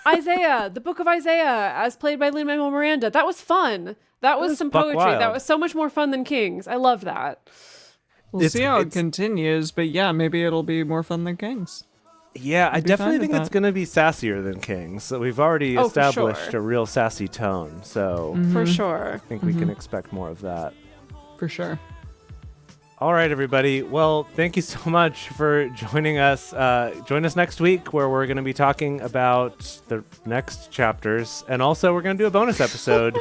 S4: Isaiah, the book of Isaiah, as played by Lin-Manuel Miranda. That was fun. That was some
S3: buck
S4: poetry.
S3: wild.
S4: That was so much more fun than Kings. I love that.
S2: We'll
S3: It's-
S2: see how it
S3: it's-
S2: continues, but yeah, maybe it'll be more fun than Kings.
S3: Yeah, I
S2: be
S3: definitely
S2: fine with
S3: think it's
S2: that.
S3: going to be sassier than Kings. So we've already
S4: Oh, for
S3: established
S4: sure.
S3: a real sassy tone. So
S4: For sure.
S3: I think we can expect more of that.
S2: For sure.
S3: All right, everybody. Well, thank you so much for joining us. Join us next week where we're going to be talking about the next chapters. And also, we're going to do a bonus episode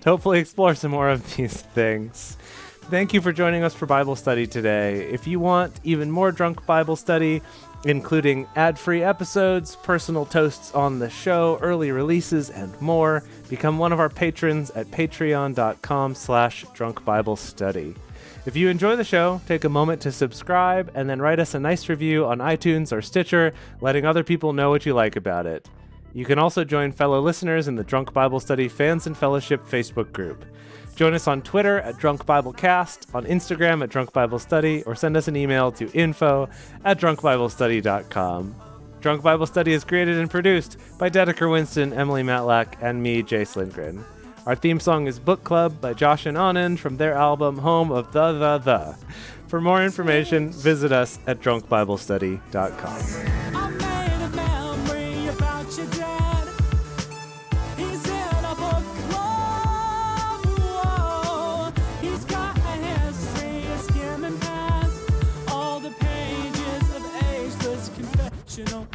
S3: to hopefully explore some more of these things. Thank you for joining us for Bible study today. If you want even more drunk Bible study, including ad-free episodes, personal toasts on the show, early releases, and more, become one of our patrons at patreon.com/drunkbiblestudy. If you enjoy the show, take a moment to subscribe and then write us a nice review on iTunes or Stitcher, letting other people know what you like about it. You can also join fellow listeners in the Drunk Bible Study Fans and Fellowship Facebook group. Join us on Twitter at Drunk Bible Cast, on Instagram at Drunk Bible Study, or send us an email to info@drunkbiblestudy.com. Drunk Bible Study is created and produced by Dedeker Winston, Emily Matlack, and me, Jace Lindgren. Our theme song is Book Club by Josh and Anand from their album Home of the. For more information, visit us at drunkbiblestudy.com.
S5: I made a memory about your dad. He's in a book club. Whoa. He's got a history of skimming past all the pages of ageless confessional